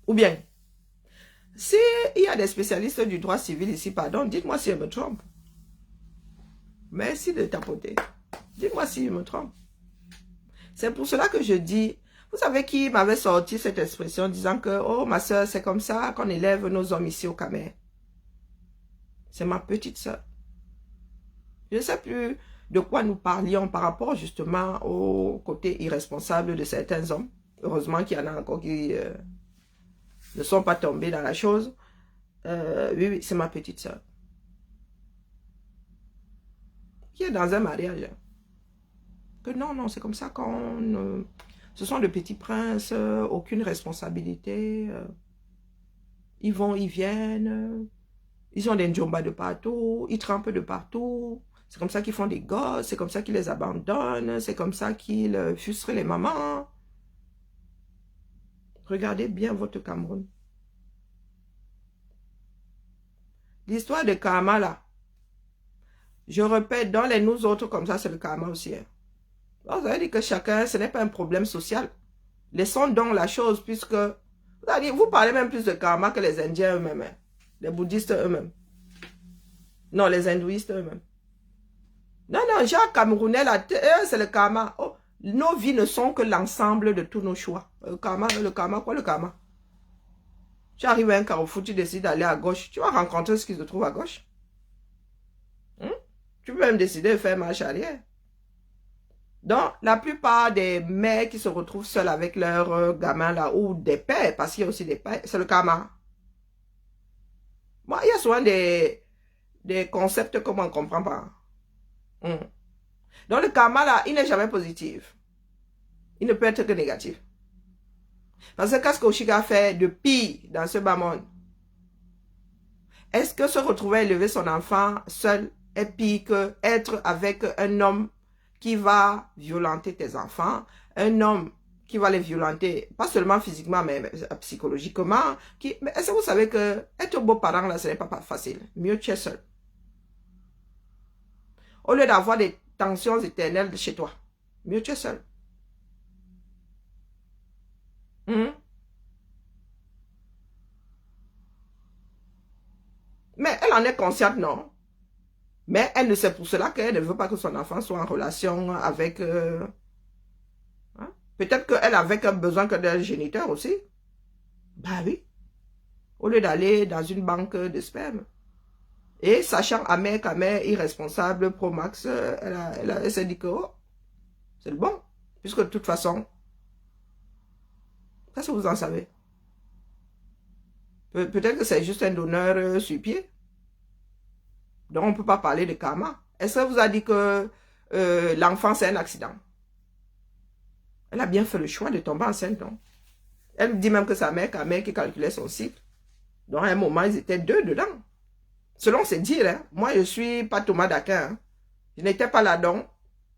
S1: Ou bien, s'il y a des spécialistes du droit civil ici, pardon, dites-moi si je me trompe. Merci de tapoter. Dites-moi si je me trompe. C'est pour cela que je dis, vous savez qui m'avait sorti cette expression disant que, oh ma soeur, c'est comme ça qu'on élève nos hommes ici au Cameroun. C'est ma petite soeur. Je ne sais plus de quoi nous parlions par rapport justement au côté irresponsable de certains hommes. Heureusement qu'il y en a encore qui ne sont pas tombés dans la chose. Oui, oui, c'est ma petite soeur. Qui est dans un mariage. Que non, non, c'est comme ça qu'on... ce sont de petits princes, aucune responsabilité. Ils vont, ils viennent. Ils ont des njombas de partout. Ils trempent de partout. C'est comme ça qu'ils font des gosses. C'est comme ça qu'ils les abandonnent. C'est comme ça qu'ils frustrent les mamans. Regardez bien votre Cameroun. L'histoire de karma, là. Je répète, dans les nous autres, comme ça, c'est le karma aussi. Hein. Vous avez dit que chacun, ce n'est pas un problème social. Laissons donc la chose, puisque... Vous parlez même plus de karma que les Indiens eux-mêmes. Hein. Les bouddhistes eux-mêmes. Non, les hindouistes eux-mêmes. Non, non, Jacques Camerounais, c'est le karma. Oh, Nos vies ne sont que l'ensemble de tous nos choix. Le karma, quoi le karma? Tu arrives à un carrefour, tu décides d'aller à gauche. Tu vas rencontrer ce qui se trouve à gauche. Tu peux même décider de faire marche arrière. Donc, la plupart des mères qui se retrouvent seules avec leurs gamins là, ou des pères, parce qu'il y a aussi des pères, c'est le karma. Moi, il y a souvent des concepts que moi, on ne comprend pas. Donc, le karma là, il n'est jamais positif. Il ne peut être que négatif. Parce que qu'est-ce qu'Oshiga fait de pire dans ce bas monde? Est-ce que se retrouver à élever son enfant seul est pire que être avec un homme qui va violenter tes enfants, un homme qui va les violenter, pas seulement physiquement, mais psychologiquement. Mais est-ce que vous savez que être beau-parent, là, ce n'est pas facile. Mieux tu es seul. Au lieu d'avoir des tensions éternelles chez toi, mieux tu es seul. Mais elle en est consciente, non? Mais elle ne sait pour cela qu'elle ne veut pas que son enfant soit en relation avec... Peut-être qu'elle avait besoin que d'un géniteur aussi. Bah oui. Au lieu d'aller dans une banque de sperme. Et sachant amer, irresponsable, pro max, elle s'est dit que oh, c'est le bon. Puisque de toute façon, qu'est-ce que vous en savez? Peut-être que c'est juste un donneur sur pied. Donc, on ne peut pas parler de karma. Est-ce qu'elle vous a dit que l'enfant, c'est un accident? Elle a bien fait le choix de tomber enceinte, non? Elle me dit même que sa mère qui calculait son cycle. Donc, à un moment, ils étaient deux dedans. Selon ses dires, hein. Moi, je ne suis pas Thomas d'Aquin. Hein. Je n'étais pas là-dedans.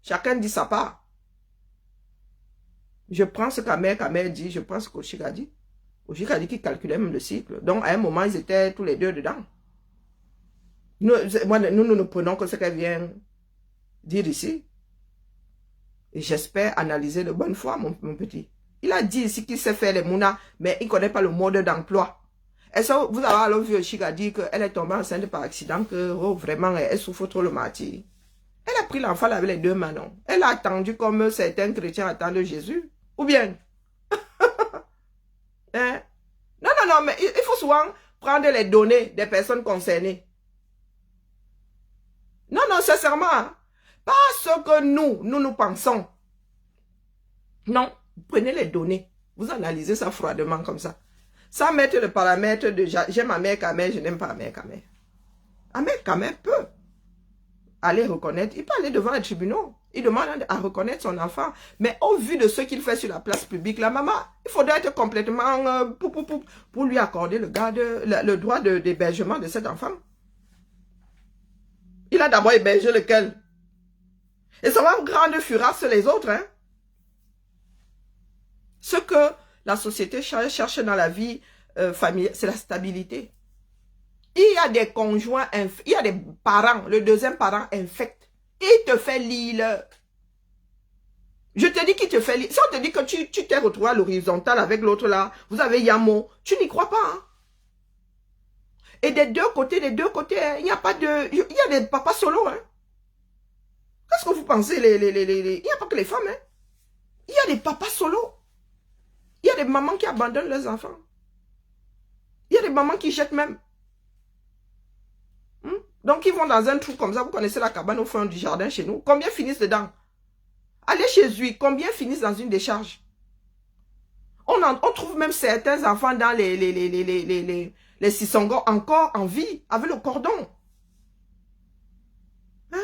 S1: Chacun dit sa part. Je prends ce qu'Amère dit, je prends ce qu'Oshika dit. Oshika dit qu'il calculait même le cycle. Donc, à un moment, ils étaient tous les deux dedans. Nous ne prenons que ce qu'elle vient dire ici. Et j'espère analyser de bonne foi, mon petit. Il a dit ici qu'il sait faire les mounas, mais il ne connaît pas le mode d'emploi. Est-ce que vous avez alors vu Oshika dire qu'elle est tombée enceinte par accident, que oh, vraiment, elle souffre trop le martyr? Elle a pris l'enfant avec les deux mains, non? Elle a attendu comme certains chrétiens attendent Jésus. Ou bien? Hein? Non, mais il faut souvent prendre les données des personnes concernées. Non, sincèrement, pas ce que nous pensons. Non, prenez les données. Vous analysez ça froidement comme ça. Sans mettre le paramètre de j'aime ma mère Kamel, je n'aime pas ma mère Kamel. Amère Kamel peut aller reconnaître. Il peut aller devant les tribunaux. Il demande à reconnaître son enfant. Mais au vu de ce qu'il fait sur la place publique, la maman, il faudrait être complètement pour lui accorder le droit d'hébergement de cet enfant. Il a d'abord hébergé lequel? Et ça va grande furasse les autres. Hein? Ce que la société cherche dans la vie familiale, c'est la stabilité. Il y a des conjoints, il y a des parents, le deuxième parent infecte. Il te fait lire. Je te dis qu'il te fait lire. Si on te dit que tu t'es retrouvé à l'horizontale avec l'autre là, vous avez Yamo, tu n'y crois pas. Hein? Et des deux côtés, hein, il n'y a pas de... Il y a des papas solo. Hein? Qu'est-ce que vous pensez? Il n'y a pas que les femmes. Hein? Il y a des papas solo. Il y a des mamans qui abandonnent leurs enfants. Il y a des mamans qui jettent même. Donc, ils vont dans un trou comme ça. Vous connaissez la cabane au fond du jardin chez nous. Combien finissent dedans? Allez chez lui. Combien finissent dans une décharge? On trouve même certains enfants dans les Sissongo encore en vie, avec le cordon. Hein?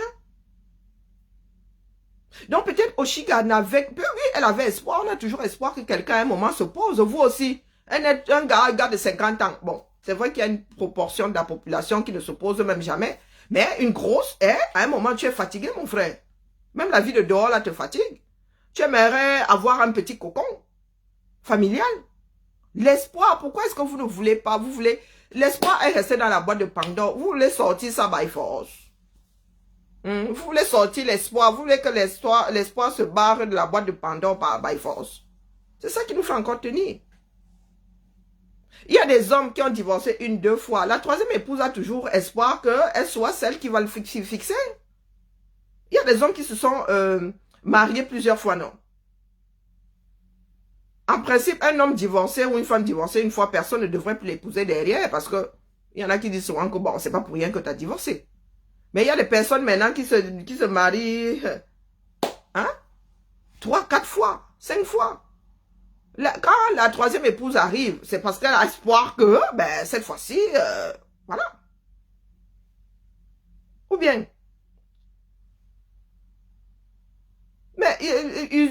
S1: Donc, peut-être Oshika n'avait... Oui, elle avait espoir. On a toujours espoir que quelqu'un à un moment se pose. Vous aussi. Un gars de 50 ans. Bon. C'est vrai qu'il y a une proportion de la population qui ne se pose même jamais. Mais une grosse, à un moment, tu es fatigué, mon frère. Même la vie de dehors, là, te fatigue. Tu aimerais avoir un petit cocon familial. L'espoir, pourquoi est-ce que vous ne voulez pas? Vous voulez... L'espoir est resté dans la boîte de Pandore. Vous voulez sortir ça by force. Vous voulez sortir l'espoir. Vous voulez que l'espoir se barre de la boîte de Pandore by force. C'est ça qui nous fait encore tenir. Il y a des hommes qui ont divorcé 1-2 fois. La troisième épouse a toujours espoir qu'elle soit celle qui va le fixer. Il y a des hommes qui se sont mariés plusieurs fois, non. En principe, un homme divorcé ou une femme divorcée, une fois, personne ne devrait plus l'épouser derrière parce que il y en a qui disent souvent que bon, c'est pas pour rien que tu as divorcé. Mais il y a des personnes maintenant qui se marient, hein, 3, 4 fois, 5 fois. Quand la troisième épouse arrive, c'est parce qu'elle a espoir que, ben, cette fois-ci, voilà. Ou bien, mais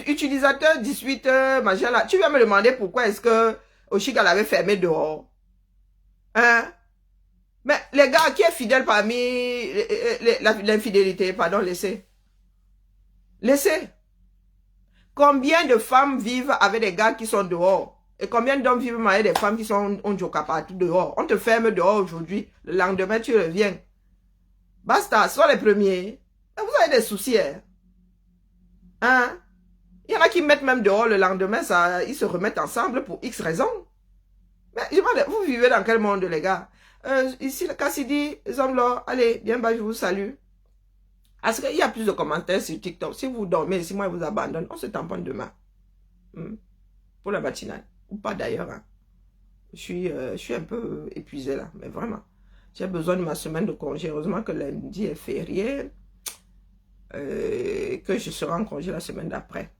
S1: utilisateur 18, machin là, tu vas me demander pourquoi est-ce que Oshika l'avait fermé dehors. Hein? Mais les gars, qui est fidèle parmi l'infidélité? Pardon, laissez. Laissez. Combien de femmes vivent avec des gars qui sont dehors? Et combien d'hommes vivent avec des femmes qui sont en joka partout dehors? On te ferme dehors aujourd'hui. Le lendemain, tu reviens. Basta, sois les premiers. Mais vous avez des soucis, hein? Hein? Il y en a qui mettent même dehors le lendemain, ça, ils se remettent ensemble pour X raisons. Mais je demande, vous vivez dans quel monde, les gars? Ici, le Cassidy, Zomlo, allez, bien bas, je vous salue. Parce qu'il y a plus de commentaires sur TikTok. Si vous dormez, si moi je vous abandonne, on se tamponne demain. Pour la matinale. Ou pas d'ailleurs. Hein. Je suis un peu épuisé là, mais vraiment. J'ai besoin de ma semaine de congé. Heureusement que lundi est férié. Que je serai en congé la semaine d'après.